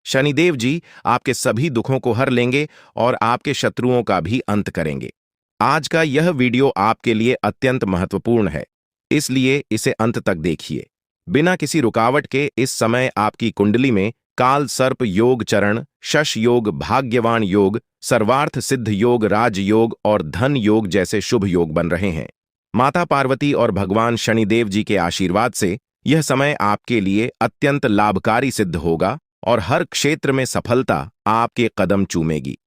शनिदेव जी आपके सभी दुखों को हर लेंगे और आपके शत्रुओं का भी अंत करेंगे। आज का यह वीडियो आपके लिए अत्यंत महत्वपूर्ण है, इसलिए इसे अंत तक देखिए। बिना किसी रुकावट के इस समय आपकी कुंडली में काल सर्प योग चरण, शश योग, भाग्यवान योग, सर्वार्थ सिद्ध योग, राज योग और धन योग जैसे शुभ योग बन रहे हैं। माता पार्वती और भगवान शनिदेव जी के आशीर्वाद से यह समय आपके लिए अत्यंत लाभकारी सिद्ध होगा और हर क्षेत्र में सफलता आपके कदम चूमेगी।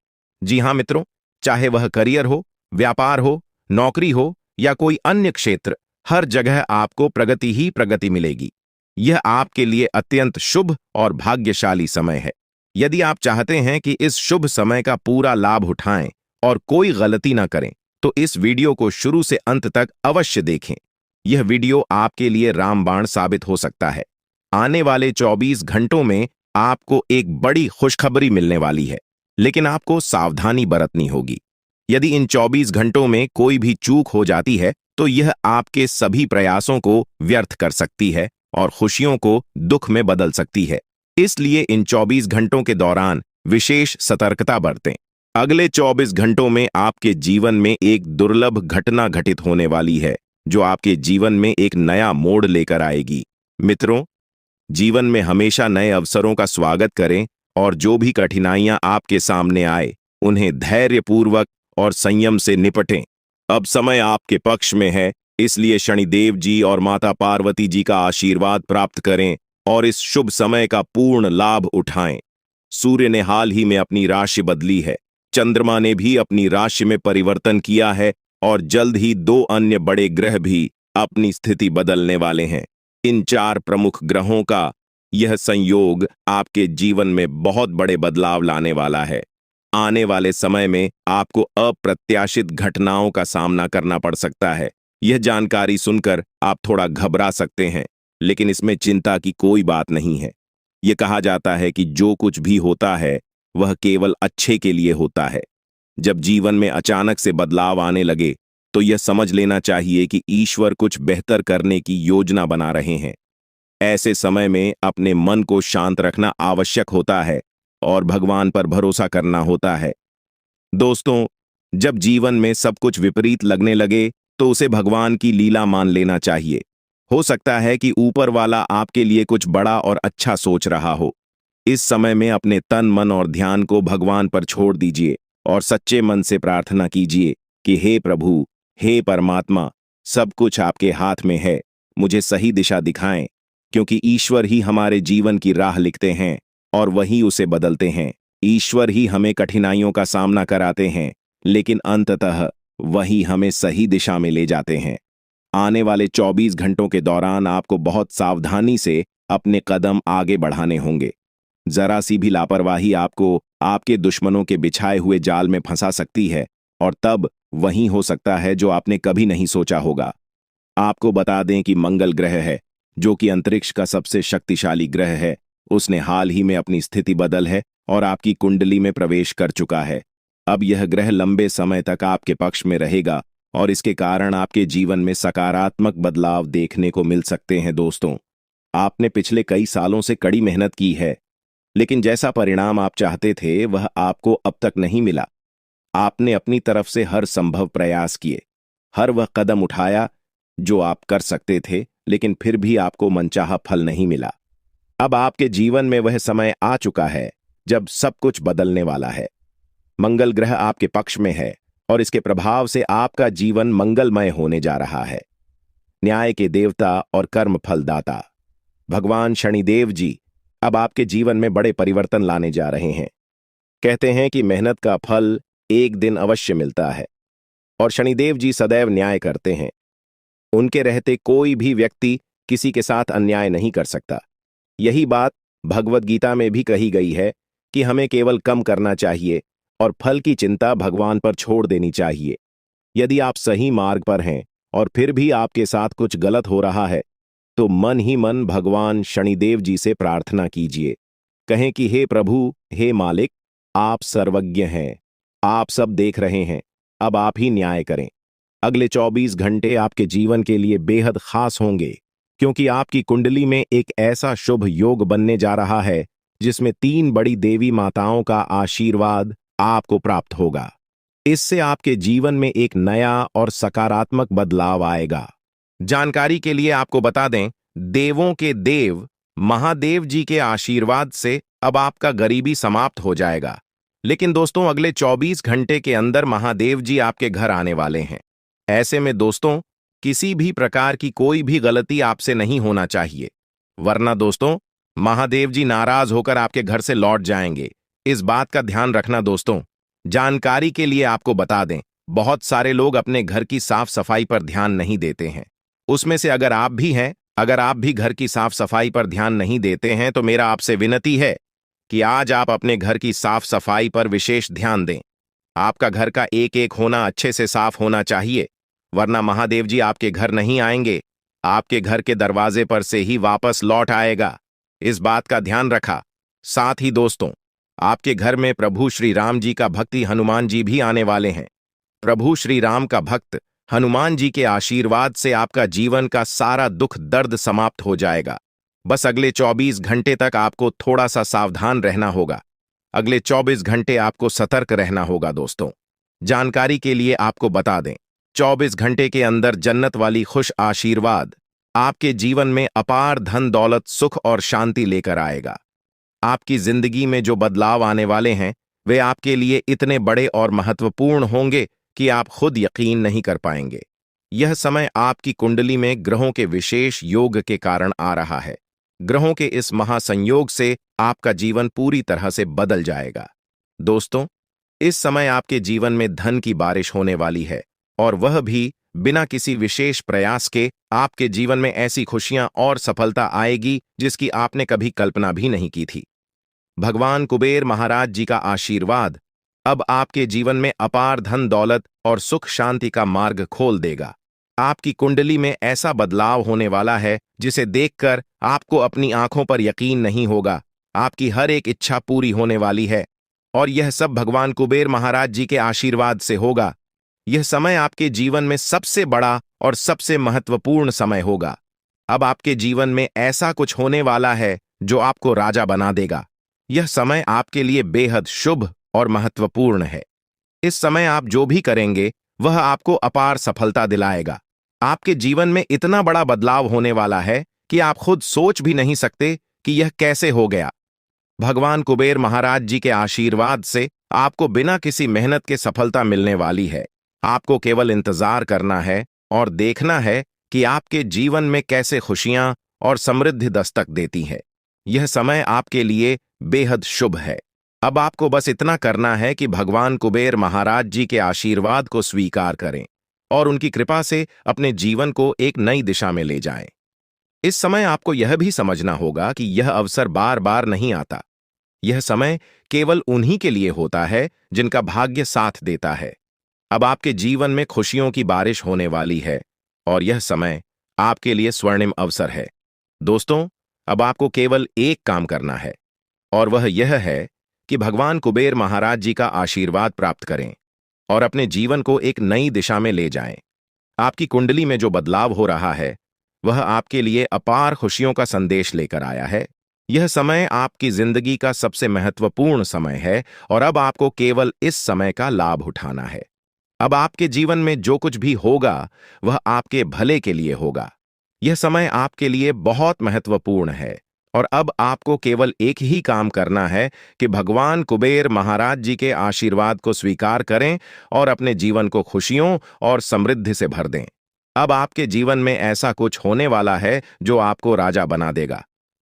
जी हाँ मित्रों, चाहे वह करियर हो, व्यापार हो, नौकरी हो या कोई अन्य क्षेत्र, हर जगह आपको प्रगति ही प्रगति मिलेगी। यह आपके लिए अत्यंत शुभ और भाग्यशाली समय है। यदि आप चाहते हैं कि इस शुभ समय का पूरा लाभ उठाएं और कोई गलती ना करें, तो इस वीडियो को शुरू से अंत तक अवश्य देखें। यह वीडियो आपके लिए रामबाण साबित हो सकता है। आने वाले 24 घंटों में आपको एक बड़ी खुशखबरी मिलने वाली है, लेकिन आपको सावधानी बरतनी होगी। यदि इन 24 घंटों में कोई भी चूक हो जाती है तो यह आपके सभी प्रयासों को व्यर्थ कर सकती है और खुशियों को दुख में बदल सकती है। इसलिए इन 24 घंटों के दौरान विशेष सतर्कता बरतें। अगले 24 घंटों में आपके जीवन में एक दुर्लभ घटना घटित होने वाली है जो आपके जीवन में एक नया मोड़ लेकर आएगी। मित्रों, जीवन में हमेशा नए अवसरों का स्वागत करें और जो भी कठिनाइयां आपके सामने आए, उन्हें धैर्यपूर्वक और संयम से निपटें। अब समय आपके पक्ष में है, इसलिए शनिदेव जी और माता पार्वती जी का आशीर्वाद प्राप्त करें और इस शुभ समय का पूर्ण लाभ उठाएं। सूर्य ने हाल ही में अपनी राशि बदली है, चंद्रमा ने भी अपनी राशि में परिवर्तन किया है और जल्द ही 2 अन्य बड़े ग्रह भी अपनी स्थिति बदलने वाले हैं। इन 4 प्रमुख ग्रहों का यह संयोग आपके जीवन में बहुत बड़े बदलाव लाने वाला है। आने वाले समय में आपको अप्रत्याशित घटनाओं का सामना करना पड़ सकता है। यह जानकारी सुनकर आप थोड़ा घबरा सकते हैं, लेकिन इसमें चिंता की कोई बात नहीं है। यह कहा जाता है कि जो कुछ भी होता है वह केवल अच्छे के लिए होता है। जब जीवन में अचानक से बदलाव आने लगे तो यह समझ लेना चाहिए कि ईश्वर कुछ बेहतर करने की योजना बना रहे हैं। ऐसे समय में अपने मन को शांत रखना आवश्यक होता है और भगवान पर भरोसा करना होता है। दोस्तों, जब जीवन में सब कुछ विपरीत लगने लगे तो उसे भगवान की लीला मान लेना चाहिए। हो सकता है कि ऊपर वाला आपके लिए कुछ बड़ा और अच्छा सोच रहा हो। इस समय में अपने तन, मन और ध्यान को भगवान पर छोड़ दीजिए और सच्चे मन से प्रार्थना कीजिए कि हे प्रभु, हे परमात्मा, सब कुछ आपके हाथ में है, मुझे सही दिशा दिखाएं, क्योंकि ईश्वर ही हमारे जीवन की राह लिखते हैं और वही उसे बदलते हैं। ईश्वर ही हमें कठिनाइयों का सामना कराते हैं, लेकिन अंततः वही हमें सही दिशा में ले जाते हैं। आने वाले 24 घंटों के दौरान आपको बहुत सावधानी से अपने कदम आगे बढ़ाने होंगे। जरा सी भी लापरवाही आपको आपके दुश्मनों के बिछाए हुए जाल में फंसा सकती है और तब वही हो सकता है जो आपने कभी नहीं सोचा होगा। आपको बता दें कि मंगल ग्रह है, जो कि अंतरिक्ष का सबसे शक्तिशाली ग्रह है। उसने हाल ही में अपनी स्थिति बदल है और आपकी कुंडली में प्रवेश कर चुका है। अब यह ग्रह लंबे समय तक आपके पक्ष में रहेगा और इसके कारण आपके जीवन में सकारात्मक बदलाव देखने को मिल सकते हैं। दोस्तों, आपने पिछले कई सालों से कड़ी मेहनत की है, लेकिन जैसा परिणाम आप चाहते थे वह आपको अब तक नहीं मिला। आपने अपनी तरफ से हर संभव प्रयास किए, हर वह कदम उठाया जो आप कर सकते थे, लेकिन फिर भी आपको मनचाहा फल नहीं मिला। अब आपके जीवन में वह समय आ चुका है जब सब कुछ बदलने वाला है। मंगल ग्रह आपके पक्ष में है और इसके प्रभाव से आपका जीवन मंगलमय होने जा रहा है। न्याय के देवता और कर्म फलदाता भगवान शनिदेव जी अब आपके जीवन में बड़े परिवर्तन लाने जा रहे हैं। कहते हैं कि मेहनत का फल एक दिन अवश्य मिलता है और शनिदेव जी सदैव न्याय करते हैं। उनके रहते कोई भी व्यक्ति किसी के साथ अन्याय नहीं कर सकता। यही बात भगवद गीता में भी कही गई है कि हमें केवल कम करना चाहिए और फल की चिंता भगवान पर छोड़ देनी चाहिए। यदि आप सही मार्ग पर हैं और फिर भी आपके साथ कुछ गलत हो रहा है तो मन ही मन भगवान शनिदेव जी से प्रार्थना कीजिए। कहें कि हे प्रभु, हे मालिक, आप सर्वज्ञ हैं, आप सब देख रहे हैं, अब आप ही न्याय करें। अगले 24 घंटे आपके जीवन के लिए बेहद खास होंगे, क्योंकि आपकी कुंडली में एक ऐसा शुभ योग बनने जा रहा है जिसमें 3 बड़ी देवी माताओं का आशीर्वाद आपको प्राप्त होगा। इससे आपके जीवन में एक नया और सकारात्मक बदलाव आएगा। जानकारी के लिए आपको बता दें, देवों के देव महादेव जी के आशीर्वाद से अब आपका गरीबी समाप्त हो जाएगा। लेकिन दोस्तों, अगले 24 घंटे के अंदर महादेव जी आपके घर आने वाले हैं। ऐसे में दोस्तों, किसी भी प्रकार की कोई भी गलती आपसे नहीं होना चाहिए, वरना दोस्तों महादेव जी नाराज होकर आपके घर से लौट जाएंगे। इस बात का ध्यान रखना दोस्तों। जानकारी के लिए आपको बता दें, बहुत सारे लोग अपने घर की साफ सफाई पर ध्यान नहीं देते हैं। उसमें से अगर आप भी हैं, अगर आप भी घर की साफ सफाई पर ध्यान नहीं देते हैं तो मेरा आपसे विनती है कि आज आप अपने घर की साफ सफाई पर विशेष ध्यान दें। आपका घर का एक एक होना अच्छे से साफ होना चाहिए, वरना महादेव जी आपके घर नहीं आएंगे, आपके घर के दरवाजे पर से ही वापस लौट आएगा। इस बात का ध्यान रखा। साथ ही दोस्तों, आपके घर में प्रभु श्री राम जी का भक्ति हनुमान जी भी आने वाले हैं। प्रभु श्री राम का भक्त हनुमान जी के आशीर्वाद से आपका जीवन का सारा दुख दर्द समाप्त हो जाएगा। बस अगले 24 घंटे तक आपको थोड़ा सा सावधान रहना होगा। अगले 24 घंटे आपको सतर्क रहना होगा दोस्तों। जानकारी के लिए आपको बता दें, 24 घंटे के अंदर जन्नत वाली खुश आशीर्वाद आपके जीवन में अपार धन दौलत सुख और शांति लेकर आएगा। आपकी जिंदगी में जो बदलाव आने वाले हैं वे आपके लिए इतने बड़े और महत्वपूर्ण होंगे कि आप खुद यकीन नहीं कर पाएंगे। यह समय आपकी कुंडली में ग्रहों के विशेष योग के कारण आ रहा है। ग्रहों के इस महासंयोग से आपका जीवन पूरी तरह से बदल जाएगा। दोस्तों, इस समय आपके जीवन में धन की बारिश होने वाली है और वह भी बिना किसी विशेष प्रयास के। आपके जीवन में ऐसी खुशियां और सफलता आएगी जिसकी आपने कभी कल्पना भी नहीं की थी। भगवान कुबेर महाराज जी का आशीर्वाद अब आपके जीवन में अपार धन दौलत और सुख शांति का मार्ग खोल देगा। आपकी कुंडली में ऐसा बदलाव होने वाला है जिसे देखकर आपको अपनी आंखों पर यकीन नहीं होगा। आपकी हर एक इच्छा पूरी होने वाली है और यह सब भगवान कुबेर महाराज जी के आशीर्वाद से होगा। यह समय आपके जीवन में सबसे बड़ा और सबसे महत्वपूर्ण समय होगा। अब आपके जीवन में ऐसा कुछ होने वाला है जो आपको राजा बना देगा। यह समय आपके लिए बेहद शुभ और महत्वपूर्ण है। इस समय आप जो भी करेंगे वह आपको अपार सफलता दिलाएगा। आपके जीवन में इतना बड़ा बदलाव होने वाला है कि आप खुद सोच भी नहीं सकते कि यह कैसे हो गया। भगवान कुबेर महाराज जी के आशीर्वाद से आपको बिना किसी मेहनत के सफलता मिलने वाली है। आपको केवल इंतजार करना है और देखना है कि आपके जीवन में कैसे खुशियां और समृद्धि दस्तक देती है। यह समय आपके लिए बेहद शुभ है। अब आपको बस इतना करना है कि भगवान कुबेर महाराज जी के आशीर्वाद को स्वीकार करें और उनकी कृपा से अपने जीवन को एक नई दिशा में ले जाएं। इस समय आपको यह भी समझना होगा कि यह अवसर बार बार नहीं आता। यह समय केवल उन्हीं के लिए होता है जिनका भाग्य साथ देता है। अब आपके जीवन में खुशियों की बारिश होने वाली है और यह समय आपके लिए स्वर्णिम अवसर है। दोस्तों, अब आपको केवल एक काम करना है और वह यह है कि भगवान कुबेर महाराज जी का आशीर्वाद प्राप्त करें और अपने जीवन को एक नई दिशा में ले जाएं। आपकी कुंडली में जो बदलाव हो रहा है वह आपके लिए अपार खुशियों का संदेश लेकर आया है। यह समय आपकी जिंदगी का सबसे महत्वपूर्ण समय है और अब आपको केवल इस समय का लाभ उठाना है। अब आपके जीवन में जो कुछ भी होगा वह आपके भले के लिए होगा। यह समय आपके लिए बहुत महत्वपूर्ण है और अब आपको केवल एक ही काम करना है कि भगवान कुबेर महाराज जी के आशीर्वाद को स्वीकार करें और अपने जीवन को खुशियों और समृद्धि से भर दें। अब आपके जीवन में ऐसा कुछ होने वाला है जो आपको राजा बना देगा।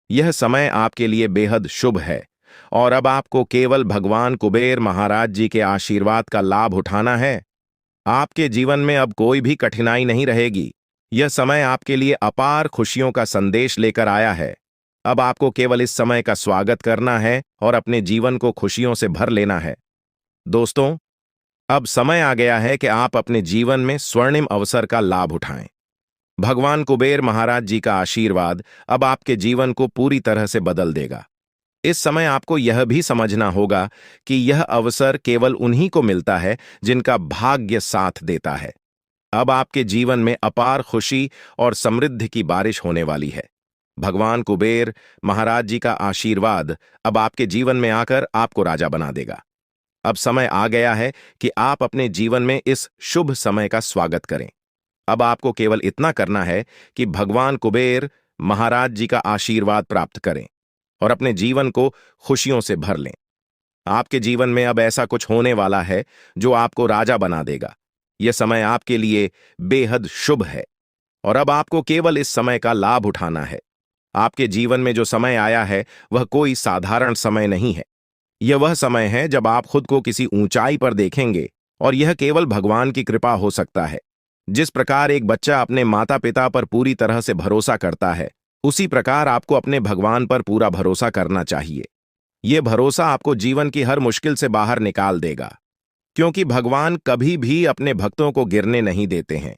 यह समय आपके लिए बेहद शुभ है और अब आपको केवल भगवान कुबेर महाराज जी के आशीर्वाद का लाभ उठाना है। आपके जीवन में अब कोई भी कठिनाई नहीं रहेगी। यह समय आपके लिए अपार खुशियों का संदेश लेकर आया है। अब आपको केवल इस समय का स्वागत करना है और अपने जीवन को खुशियों से भर लेना है। दोस्तों, अब समय आ गया है कि आप अपने जीवन में स्वर्णिम अवसर का लाभ उठाएं। भगवान कुबेर महाराज जी का आशीर्वाद अब आपके जीवन को पूरी तरह से बदल देगा। इस समय आपको यह भी समझना होगा कि यह अवसर केवल उन्हीं को मिलता है जिनका भाग्य साथ देता है। अब आपके जीवन में अपार खुशी और समृद्धि की बारिश होने वाली है। भगवान कुबेर महाराज जी का आशीर्वाद अब आपके जीवन में आकर आपको राजा बना देगा। अब समय आ गया है कि आप अपने जीवन में इस शुभ समय का स्वागत करें। अब आपको केवल इतना करना है कि भगवान कुबेर महाराज जी का आशीर्वाद प्राप्त करें और अपने जीवन को खुशियों से भर लें। आपके जीवन में अब ऐसा कुछ होने वाला है जो आपको राजा बना देगा। यह समय आपके लिए बेहद शुभ है और अब आपको केवल इस समय का लाभ उठाना है। आपके जीवन में जो समय आया है वह कोई साधारण समय नहीं है। यह वह समय है जब आप खुद को किसी ऊंचाई पर देखेंगे और यह केवल भगवान की कृपा हो सकता है। जिस प्रकार एक बच्चा अपने माता पिता पर पूरी तरह से भरोसा करता है, उसी प्रकार आपको अपने भगवान पर पूरा भरोसा करना चाहिए। यह भरोसा आपको जीवन की हर मुश्किल से बाहर निकाल देगा, क्योंकि भगवान कभी भी अपने भक्तों को गिरने नहीं देते हैं।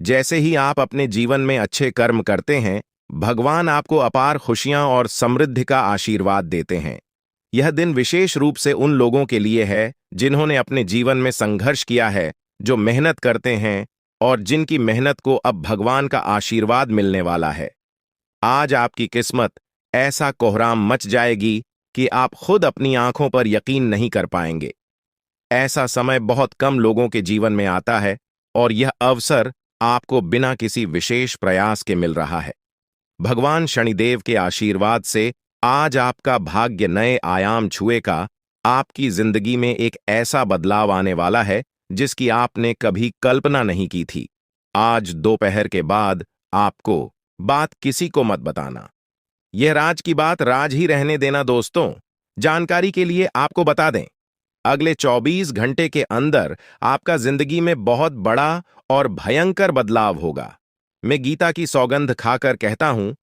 जैसे ही आप अपने जीवन में अच्छे कर्म करते हैं, भगवान आपको अपार खुशियां और समृद्धि का आशीर्वाद देते हैं। यह दिन विशेष रूप से उन लोगों के लिए है जिन्होंने अपने जीवन में संघर्ष किया है, जो मेहनत करते हैं और जिनकी मेहनत को अब भगवान का आशीर्वाद मिलने वाला है। आज आपकी किस्मत ऐसा कोहराम मच जाएगी कि आप खुद अपनी आंखों पर यकीन नहीं कर पाएंगे। ऐसा समय बहुत कम लोगों के जीवन में आता है और यह अवसर आपको बिना किसी विशेष प्रयास के मिल रहा है। भगवान शनिदेव के आशीर्वाद से आज आपका भाग्य नए आयाम छुएगा। आपकी जिंदगी में एक ऐसा बदलाव आने वाला है जिसकी आपने कभी कल्पना नहीं की थी। आज दोपहर के बाद आपको बात किसी को मत बताना। यह राज की बात राज ही रहने देना। दोस्तों, जानकारी के लिए आपको बता दें, अगले 24 घंटे के अंदर आपका जिंदगी में बहुत बड़ा और भयंकर बदलाव होगा। मैं गीता की सौगंध खाकर कहता हूं,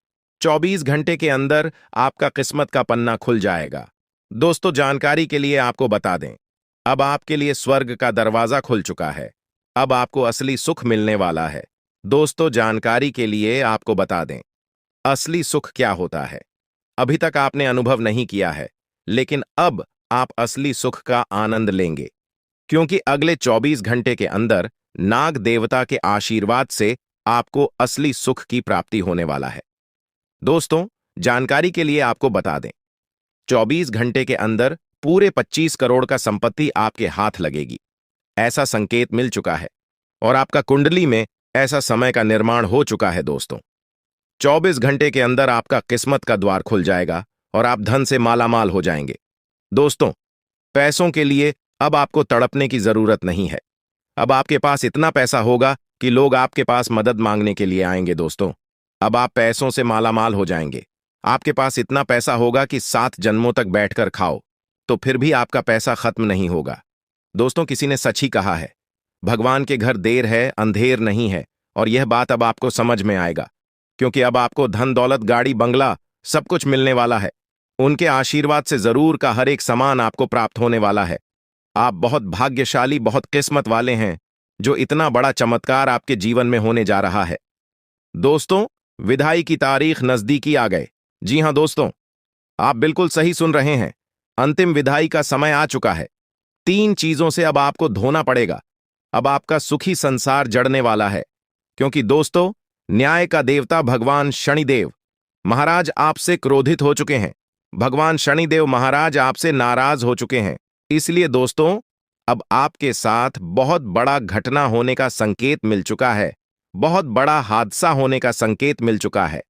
24 घंटे के अंदर आपका किस्मत का पन्ना खुल जाएगा। दोस्तों, जानकारी के लिए आपको बता दें, अब आपके लिए स्वर्ग का दरवाजा खुल चुका है। अब आपको असली सुख मिलने वाला है। दोस्तों, जानकारी के लिए आपको बता दें, असली सुख क्या होता है अभी तक आपने अनुभव नहीं किया है, लेकिन अब आप असली सुख का आनंद लेंगे, क्योंकि अगले 24 घंटे के अंदर नाग देवता के आशीर्वाद से आपको असली सुख की प्राप्ति होने वाला है। दोस्तों, जानकारी के लिए आपको बता दें, 24 घंटे के अंदर पूरे 25 करोड़ का संपत्ति आपके हाथ लगेगी। ऐसा संकेत मिल चुका है और आपका कुंडली में ऐसा समय का निर्माण हो चुका है। दोस्तों, 24 घंटे के अंदर आपका किस्मत का द्वार खुल जाएगा और आप धन से मालामाल हो जाएंगे। दोस्तों, पैसों के लिए अब आपको तड़पने की जरूरत नहीं है। अब आपके पास इतना पैसा होगा कि लोग आपके पास मदद मांगने के लिए आएंगे। दोस्तों, अब आप पैसों से मालामाल हो जाएंगे। आपके पास इतना पैसा होगा कि 7 जन्मों तक बैठकर खाओ तो फिर भी आपका पैसा खत्म नहीं होगा। दोस्तों, किसी ने सच ही कहा है, भगवान के घर देर है अंधेर नहीं है, और यह बात अब आपको समझ में आएगा, क्योंकि अब आपको धन दौलत गाड़ी बंगला सब कुछ मिलने वाला है। उनके आशीर्वाद से जरूर का हर एक सामान आपको प्राप्त होने वाला है। आप बहुत भाग्यशाली, बहुत किस्मत वाले हैं जो इतना बड़ा चमत्कार आपके जीवन में होने जा रहा है। दोस्तों, विदाई की तारीख नजदीकी आ गए। जी हां दोस्तों, आप बिल्कुल सही सुन रहे हैं। अंतिम विदाई का समय आ चुका है। 3 चीजों से अब आपको धोना पड़ेगा। अब आपका सुखी संसार जड़ने वाला है, क्योंकि दोस्तों, न्याय का देवता भगवान शनिदेव महाराज आपसे क्रोधित हो चुके हैं। भगवान शनिदेव महाराज आपसे नाराज हो चुके हैं। इसलिए दोस्तों, अब आपके साथ बहुत बड़ा घटना होने का संकेत मिल चुका है। बहुत बड़ा हादसा होने का संकेत मिल चुका है।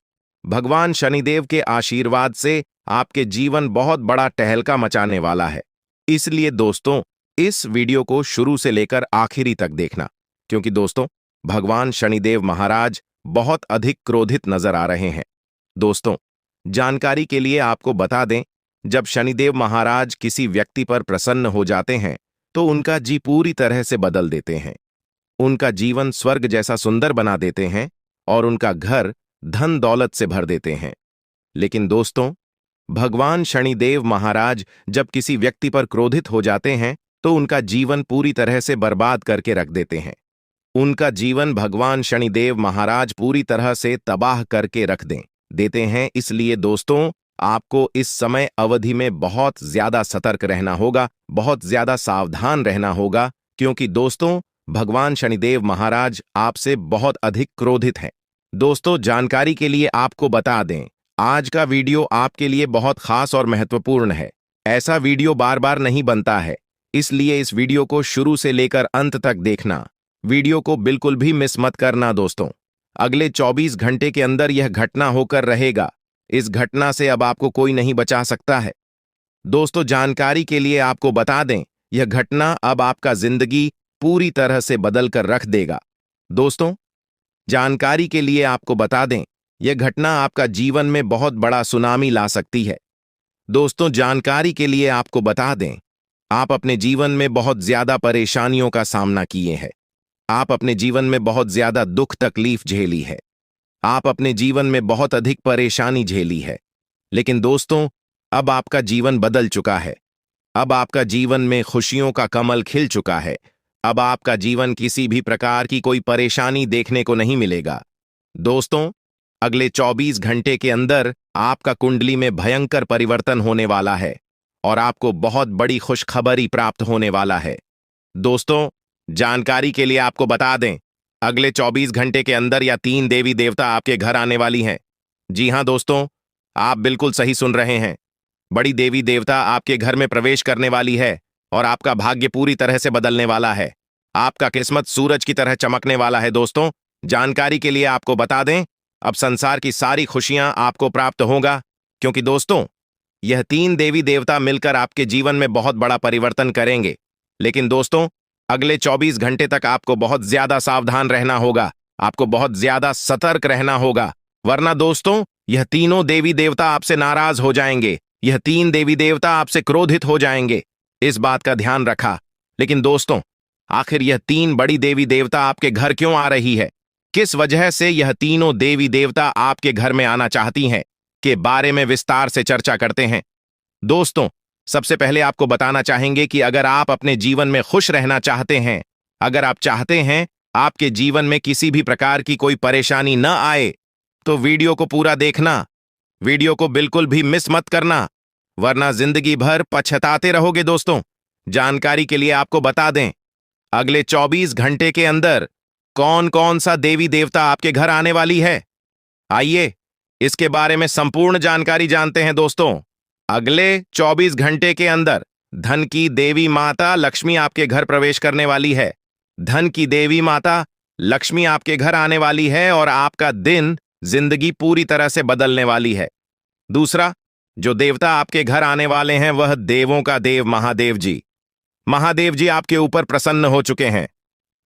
भगवान शनिदेव के आशीर्वाद से आपके जीवन बहुत बड़ा टहलका मचाने वाला है। इसलिए दोस्तों, इस वीडियो को शुरू से लेकर आखिरी तक देखना, क्योंकि दोस्तों, भगवान शनिदेव महाराज बहुत अधिक क्रोधित नजर आ रहे हैं। दोस्तों, जानकारी के लिए आपको बता दें, जब शनिदेव महाराज किसी व्यक्ति पर प्रसन्न हो जाते हैं तो उनका जी पूरी तरह से बदल देते हैं। उनका जीवन स्वर्ग जैसा सुंदर बना देते हैं और उनका घर धन दौलत से भर देते हैं। लेकिन दोस्तों, भगवान शनिदेव महाराज जब किसी व्यक्ति पर क्रोधित हो जाते हैं तो उनका जीवन पूरी तरह से बर्बाद करके रख देते हैं। उनका जीवन भगवान शनिदेव महाराज पूरी तरह से तबाह करके रख देते हैं। इसलिए दोस्तों, आपको इस समय अवधि में बहुत ज्यादा सतर्क रहना होगा, बहुत ज्यादा सावधान रहना होगा, क्योंकि दोस्तों, भगवान शनिदेव महाराज आपसे बहुत अधिक क्रोधित हैं। दोस्तों, जानकारी के लिए आपको बता दें, आज का वीडियो आपके लिए बहुत खास और महत्वपूर्ण है। ऐसा वीडियो बार बार नहीं बनता है, इसलिए इस वीडियो को शुरू से लेकर अंत तक देखना। वीडियो को बिल्कुल भी मिस मत करना। दोस्तों, अगले 24 घंटे के अंदर यह घटना होकर रहेगा। इस घटना से अब आपको कोई नहीं बचा सकता है। दोस्तों, जानकारी के लिए आपको बता दें, यह घटना अब आपका जिंदगी पूरी तरह से बदल कर रख देगा। दोस्तों, जानकारी के लिए आपको बता दें, यह घटना आपका जीवन में बहुत बड़ा सुनामी ला सकती है। दोस्तों, जानकारी के लिए आपको बता दें, आप अपने जीवन में बहुत ज्यादा परेशानियों का सामना किए हैं। आप अपने जीवन में बहुत ज्यादा दुख तकलीफ झेली है। आप अपने जीवन में बहुत अधिक परेशानी झेली है। लेकिन दोस्तों, अब आपका जीवन बदल चुका है। अब आपका जीवन में खुशियों का कमल खिल चुका है। अब आपका जीवन किसी भी प्रकार की कोई परेशानी देखने को नहीं मिलेगा। दोस्तों, अगले 24 घंटे के अंदर आपका कुंडली में भयंकर परिवर्तन होने वाला है और आपको बहुत बड़ी खुशखबरी प्राप्त होने वाला है। दोस्तों, जानकारी के लिए आपको बता दें, अगले 24 घंटे के अंदर या 3 देवी देवता आपके घर आने वाली हैं। जी हां दोस्तों, आप बिल्कुल सही सुन रहे हैं। बड़ी देवी देवता आपके घर में प्रवेश करने वाली है और आपका भाग्य पूरी तरह से बदलने वाला है। आपका किस्मत सूरज की तरह चमकने वाला है। दोस्तों, जानकारी के लिए आपको बता दें, अब संसार की सारी खुशियां आपको प्राप्त होगा, क्योंकि दोस्तों यह 3 देवी देवता मिलकर आपके जीवन में बहुत बड़ा परिवर्तन करेंगे। लेकिन दोस्तों अगले 24 घंटे तक आपको बहुत ज्यादा सावधान रहना होगा, आपको बहुत ज्यादा सतर्क रहना होगा, वरना दोस्तों यह तीनों देवी देवता आपसे नाराज हो जाएंगे, यह 3 देवी देवता आपसे क्रोधित हो जाएंगे। इस बात का ध्यान रखा। लेकिन दोस्तों आखिर यह 3 बड़ी देवी देवता आपके घर क्यों आ रही है, किस वजह से यह तीनों देवी देवता आपके घर में आना चाहती हैं के बारे में विस्तार से चर्चा करते हैं। दोस्तों सबसे पहले आपको बताना चाहेंगे कि अगर आप अपने जीवन में खुश रहना चाहते हैं, अगर आप चाहते हैं आपके जीवन में किसी भी प्रकार की कोई परेशानी न आए, तो वीडियो को पूरा देखना, वीडियो को बिल्कुल भी मिस मत करना, वरना जिंदगी भर पछताते रहोगे। दोस्तों जानकारी के लिए आपको बता दें, अगले 24 घंटे के अंदर कौन कौन सा देवी देवता आपके घर आने वाली है, आइए इसके बारे में संपूर्ण जानकारी जानते हैं। दोस्तों अगले 24 घंटे के अंदर धन की देवी माता लक्ष्मी आपके घर प्रवेश करने वाली है। धन की देवी माता लक्ष्मी आपके घर आने वाली है और आपका दिन जिंदगी पूरी तरह से बदलने वाली है। दूसरा जो देवता आपके घर आने वाले हैं वह देवों का देव महादेव जी। महादेव जी आपके ऊपर प्रसन्न हो चुके हैं,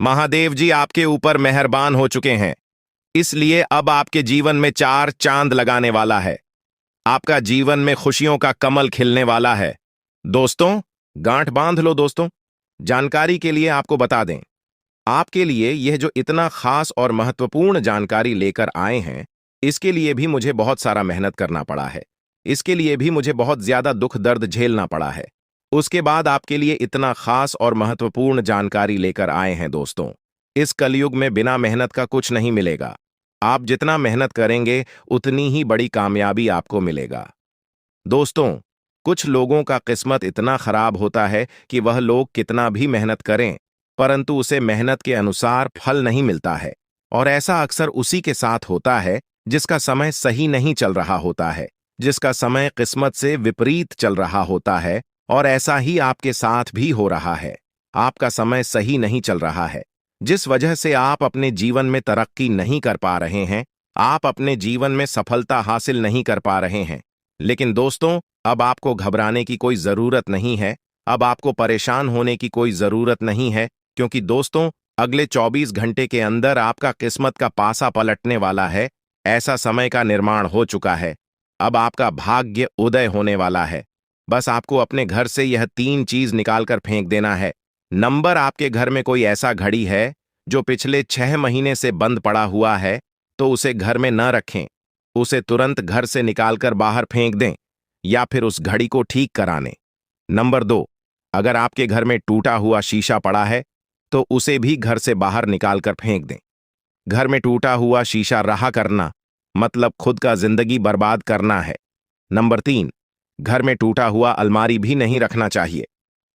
महादेव जी आपके ऊपर मेहरबान हो चुके हैं, इसलिए अब आपके जीवन में 4 चांद लगाने वाला है, आपका जीवन में खुशियों का कमल खिलने वाला है। दोस्तों गांठ बांध लो। दोस्तों जानकारी के लिए आपको बता दें, आपके लिए यह जो इतना खास और महत्वपूर्ण जानकारी लेकर आए हैं, इसके लिए भी मुझे बहुत सारा मेहनत करना पड़ा है, इसके लिए भी मुझे बहुत ज्यादा दुख दर्द झेलना पड़ा है। उसके बाद आपके लिए इतना खास और महत्वपूर्ण जानकारी लेकर आए हैं। दोस्तों इस कलयुग में बिना मेहनत का कुछ नहीं मिलेगा, आप जितना मेहनत करेंगे उतनी ही बड़ी कामयाबी आपको मिलेगा। दोस्तों कुछ लोगों का किस्मत इतना खराब होता है कि वह लोग कितना भी मेहनत करें परंतु उसे मेहनत के अनुसार फल नहीं मिलता है, और ऐसा अक्सर उसी के साथ होता है जिसका समय सही नहीं चल रहा होता है, जिसका समय किस्मत से विपरीत चल रहा होता है। और ऐसा ही आपके साथ भी हो रहा है, आपका समय सही नहीं चल रहा है, जिस वजह से आप अपने जीवन में तरक्की नहीं कर पा रहे हैं, आप अपने जीवन में सफलता हासिल नहीं कर पा रहे हैं। लेकिन दोस्तों अब आपको घबराने की कोई जरूरत नहीं है, अब आपको परेशान होने की कोई जरूरत नहीं है, क्योंकि दोस्तों अगले 24 घंटे के अंदर आपका किस्मत का पासा पलटने वाला है। ऐसा समय का निर्माण हो चुका है, अब आपका भाग्य उदय होने वाला है। बस आपको अपने घर से यह 3 चीज निकालकर फेंक देना है। नंबर, आपके घर में कोई ऐसा घड़ी है जो पिछले 6 महीने से बंद पड़ा हुआ है, तो उसे घर में न रखें, उसे तुरंत घर से निकालकर बाहर फेंक दें या फिर उस घड़ी को ठीक कराने। नंबर 2, अगर आपके घर में टूटा हुआ शीशा पड़ा है तो उसे भी घर से बाहर निकालकर फेंक दें। घर में टूटा हुआ शीशा रहा करना मतलब खुद का जिंदगी बर्बाद करना है। नंबर 3, घर में टूटा हुआ अलमारी भी नहीं रखना चाहिए।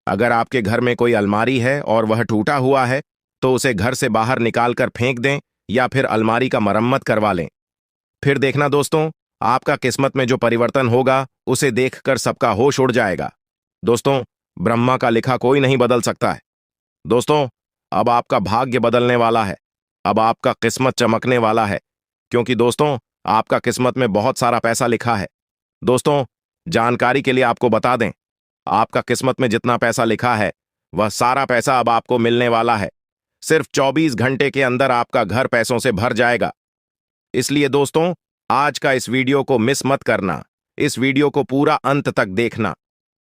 अगर आपके घर में कोई अलमारी है और वह टूटा हुआ है तो उसे घर से बाहर निकालकर फेंक दें या फिर अलमारी का मरम्मत करवा लें। फिर देखना दोस्तों आपका किस्मत में जो परिवर्तन होगा उसे देखकर सबका होश उड़ जाएगा। दोस्तों ब्रह्मा का लिखा कोई नहीं बदल सकता है। दोस्तों अब आपका भाग्य बदलने वाला है, अब आपका किस्मत चमकने वाला है, क्योंकि दोस्तों आपका किस्मत में बहुत सारा पैसा लिखा है। दोस्तों जानकारी के लिए आपको बता दें, आपका किस्मत में जितना पैसा लिखा है वह सारा पैसा अब आपको मिलने वाला है। सिर्फ 24 घंटे के अंदर आपका घर पैसों से भर जाएगा। इसलिए दोस्तों आज का इस वीडियो को मिस मत करना, इस वीडियो को पूरा अंत तक देखना।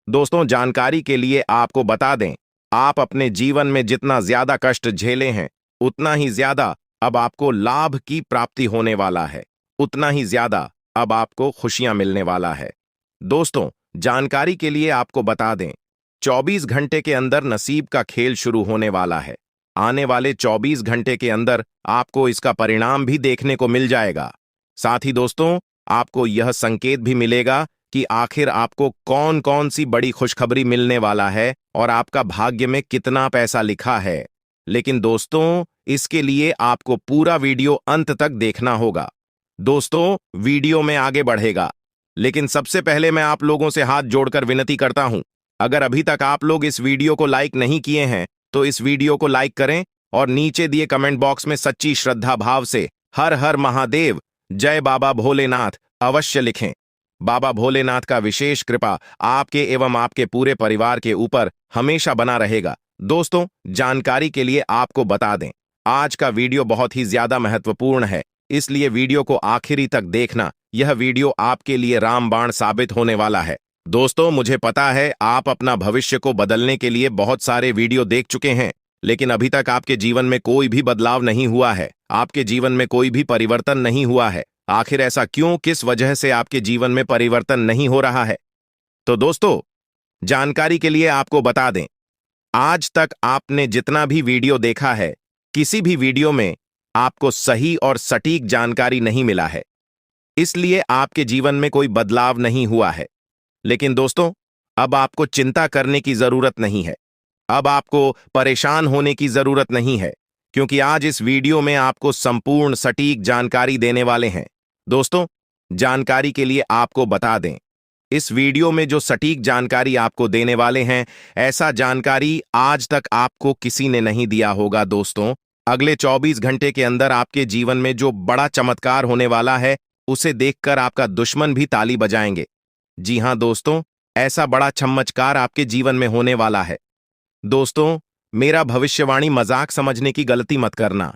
दोस्तों जानकारी के लिए आपको बता दें, आप अपने जीवन में जितना ज्यादा कष्ट झेले हैं उतना ही ज्यादा अब आपको लाभ की प्राप्ति होने वाला है, उतना ही ज्यादा अब आपको खुशियां मिलने वाला है। दोस्तों जानकारी के लिए आपको बता दें, 24 घंटे के अंदर नसीब का खेल शुरू होने वाला है। आने वाले 24 घंटे के अंदर आपको इसका परिणाम भी देखने को मिल जाएगा। साथ ही दोस्तों आपको यह संकेत भी मिलेगा कि आखिर आपको कौन कौन सी बड़ी खुशखबरी मिलने वाला है और आपका भाग्य में कितना पैसा लिखा है। लेकिन दोस्तों इसके लिए आपको पूरा वीडियो अंत तक देखना होगा। दोस्तों वीडियो में आगे बढ़ेगा, लेकिन सबसे पहले मैं आप लोगों से हाथ जोड़कर विनती करता हूं, अगर अभी तक आप लोग इस वीडियो को लाइक नहीं किए हैं तो इस वीडियो को लाइक करें और नीचे दिए कमेंट बॉक्स में सच्ची श्रद्धा भाव से हर हर महादेव, जय बाबा भोलेनाथ अवश्य लिखें। बाबा भोलेनाथ का विशेष कृपा आपके एवं आपके पूरे परिवार के ऊपर हमेशा बना रहेगा। दोस्तों, जानकारी के लिए आपको बता दें, आज का वीडियो बहुत ही ज्यादा महत्वपूर्ण है, इसलिए वीडियो को आखिरी तक देखना। यह वीडियो आपके लिए रामबाण साबित होने वाला है। दोस्तों, मुझे पता है आप अपना भविष्य को बदलने के लिए बहुत सारे वीडियो देख चुके हैं, लेकिन अभी तक आपके जीवन में कोई भी बदलाव नहीं हुआ है, आपके जीवन में कोई भी परिवर्तन नहीं हुआ है। आखिर ऐसा क्यों, किस वजह से आपके जीवन में परिवर्तन नहीं हो रहा है? तो दोस्तों, जानकारी के लिए आपको बता दें, आज तक आपने जितना भी वीडियो देखा है, किसी भी वीडियो में आपको सही और सटीक जानकारी नहीं मिला है, इसलिए आपके जीवन में कोई बदलाव नहीं हुआ है। लेकिन दोस्तों, अब आपको चिंता करने की जरूरत नहीं है, अब आपको परेशान होने की जरूरत नहीं है, क्योंकि आज इस वीडियो में आपको संपूर्ण सटीक जानकारी देने वाले हैं। दोस्तों, जानकारी के लिए आपको बता दें, इस वीडियो में जो सटीक जानकारी आपको देने वाले हैं, ऐसा जानकारी आज तक आपको किसी ने नहीं दिया होगा। दोस्तों, अगले 24 घंटे के अंदर आपके जीवन में जो बड़ा चमत्कार होने वाला है, उसे देखकर आपका दुश्मन भी ताली बजाएंगे। जी हां दोस्तों, ऐसा बड़ा चमत्कार आपके जीवन में होने वाला है। दोस्तों, मेरा भविष्यवाणी मजाक समझने की गलती मत करना,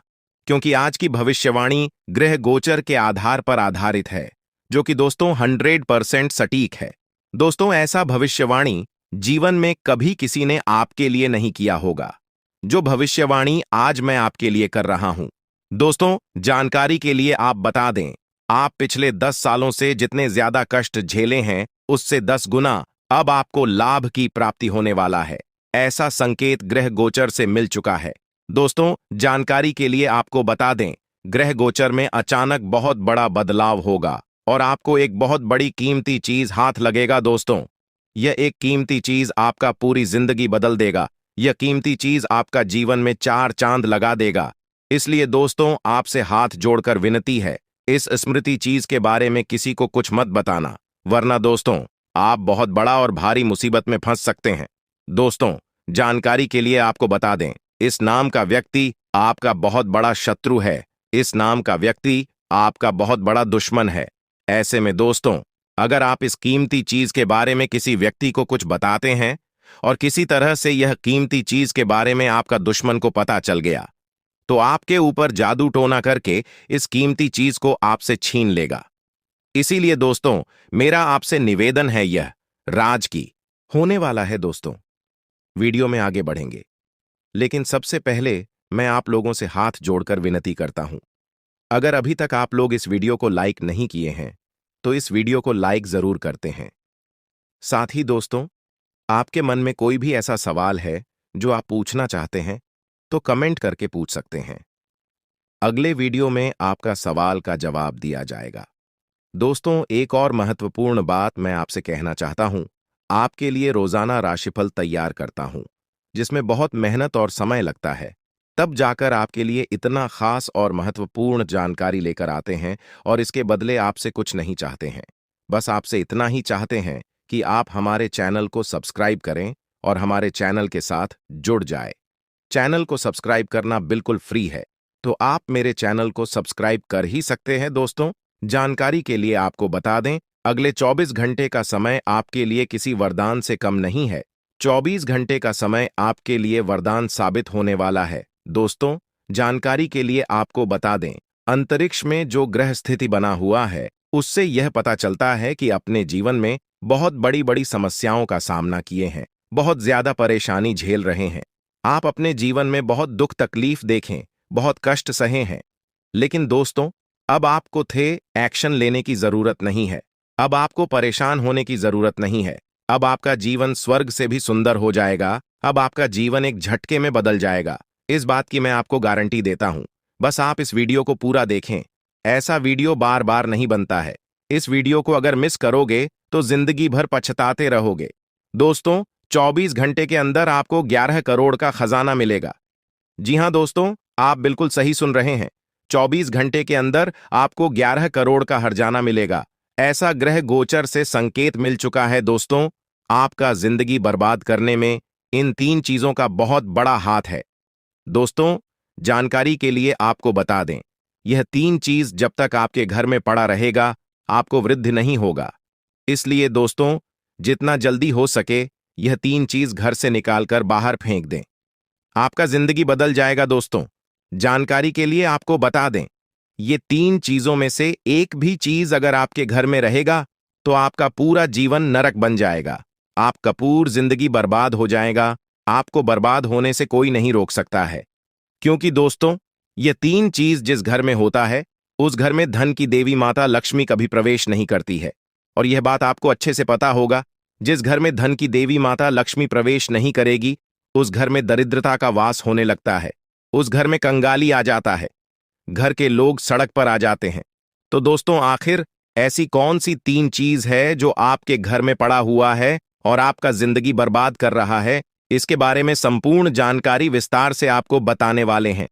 क्योंकि आज की भविष्यवाणी ग्रह गोचर के आधार पर आधारित है, जो कि दोस्तों 100% सटीक है। दोस्तों, ऐसा भविष्यवाणी जीवन में कभी किसी ने आपके लिए नहीं किया होगा, जो भविष्यवाणी आज मैं आपके लिए कर रहा हूं। दोस्तों, जानकारी के लिए आप बता दें, आप पिछले 10 सालों से जितने ज्यादा कष्ट झेले हैं, उससे 10 गुना अब आपको लाभ की प्राप्ति होने वाला है, ऐसा संकेत ग्रह गोचर से मिल चुका है। दोस्तों, जानकारी के लिए आपको बता दें, ग्रह गोचर में अचानक बहुत बड़ा बदलाव होगा और आपको एक बहुत बड़ी कीमती चीज हाथ लगेगा। दोस्तों, यह एक कीमती चीज आपका पूरी जिंदगी बदल देगा, यह कीमती चीज आपका जीवन में 4 चांद लगा देगा। इसलिए दोस्तों, आपसे हाथ जोड़कर विनती है, इस स्मृति चीज के बारे में किसी को कुछ मत बताना, वरना दोस्तों आप बहुत बड़ा और भारी मुसीबत में फंस सकते हैं। दोस्तों, जानकारी के लिए आपको बता दें, इस नाम का व्यक्ति आपका बहुत बड़ा शत्रु है, इस नाम का व्यक्ति आपका बहुत बड़ा दुश्मन है। ऐसे में दोस्तों, अगर आप इस कीमती चीज के बारे में किसी व्यक्ति को कुछ बताते हैं और किसी तरह से यह कीमती चीज के बारे में आपका दुश्मन को पता चल गया, तो आपके ऊपर जादू टोना करके इस कीमती चीज को आपसे छीन लेगा। इसीलिए दोस्तों, मेरा आपसे निवेदन है, यह राज की होने वाला है। दोस्तों, वीडियो में आगे बढ़ेंगे, लेकिन सबसे पहले मैं आप लोगों से हाथ जोड़कर विनती करता हूं, अगर अभी तक आप लोग इस वीडियो को लाइक नहीं किए हैं, तो इस वीडियो को लाइक जरूर करते हैं। साथ ही दोस्तों, आपके मन में कोई भी ऐसा सवाल है जो आप पूछना चाहते हैं, तो कमेंट करके पूछ सकते हैं। अगले वीडियो में आपका सवाल का जवाब दिया जाएगा। दोस्तों, एक और महत्वपूर्ण बात मैं आपसे कहना चाहता हूं, आपके लिए रोजाना राशिफल तैयार करता हूं, जिसमें बहुत मेहनत और समय लगता है, तब जाकर आपके लिए इतना खास और महत्वपूर्ण जानकारी लेकर आते हैं, और इसके बदले आपसे कुछ नहीं चाहते हैं, बस आपसे इतना ही चाहते हैं कि आप हमारे चैनल को सब्सक्राइब करें और हमारे चैनल के साथ जुड़ जाए। चैनल को सब्सक्राइब करना बिल्कुल फ्री है, तो आप मेरे चैनल को सब्सक्राइब कर ही सकते हैं। दोस्तों, जानकारी के लिए आपको बता दें, अगले 24 घंटे का समय आपके लिए किसी वरदान से कम नहीं है। 24 घंटे का समय आपके लिए वरदान साबित होने वाला है। दोस्तों, जानकारी के लिए आपको बता दें, अंतरिक्ष में जो ग्रह स्थिति बना हुआ है, उससे यह पता चलता है कि अपने जीवन में बहुत बड़ी बड़ी समस्याओं का सामना किए हैं, बहुत ज्यादा परेशानी झेल रहे हैं, आप अपने जीवन में बहुत दुख तकलीफ देखें, बहुत कष्ट सहे हैं। लेकिन दोस्तों, अब आपको एक्शन लेने की जरूरत नहीं है, अब आपको परेशान होने की जरूरत नहीं है। अब आपका जीवन स्वर्ग से भी सुंदर हो जाएगा, अब आपका जीवन एक झटके में बदल जाएगा, इस बात की मैं आपको गारंटी देता हूं। बस आप इस वीडियो को पूरा देखें, ऐसा वीडियो बार बार नहीं बनता है। इस वीडियो को अगर मिस करोगे तो जिंदगी भर पछताते रहोगे। दोस्तों, 24 घंटे के अंदर आपको 11 करोड़ का खजाना मिलेगा। जी हां दोस्तों, आप बिल्कुल सही सुन रहे हैं, 24 घंटे के अंदर आपको 11 करोड़ का हर्जाना मिलेगा। ऐसा ग्रह गोचर से संकेत मिल चुका है। दोस्तों, आपका जिंदगी बर्बाद करने में इन 3 चीजों का बहुत बड़ा हाथ है। दोस्तों, जानकारी के लिए आपको बता दें, यह 3 चीज जब तक आपके घर में पड़ा रहेगा, आपको वृद्धि नहीं होगा। इसलिए दोस्तों, जितना जल्दी हो सके यह 3 चीज घर से निकालकर बाहर फेंक दें। आपका जिंदगी बदल जाएगा दोस्तों। जानकारी के लिए आपको बता दें, ये 3 चीजों में से एक भी चीज अगर आपके घर में रहेगा तो आपका पूरा जीवन नरक बन जाएगा। आपका पूरी जिंदगी बर्बाद हो जाएगा। आपको बर्बाद होने से कोई नहीं रोक सकता है, क्योंकि दोस्तों, ये 3 चीज जिस घर में होता है उस घर में धन की देवी माता लक्ष्मी कभी प्रवेश नहीं करती है। और यह बात आपको अच्छे से पता होगा, जिस घर में धन की देवी माता लक्ष्मी प्रवेश नहीं करेगी उस घर में दरिद्रता का वास होने लगता है। उस घर में कंगाली आ जाता है। घर के लोग सड़क पर आ जाते हैं। तो दोस्तों, आखिर ऐसी कौन सी 3 चीज है जो आपके घर में पड़ा हुआ है और आपका जिंदगी बर्बाद कर रहा है? इसके बारे में संपूर्ण जानकारी विस्तार से आपको बताने वाले हैं।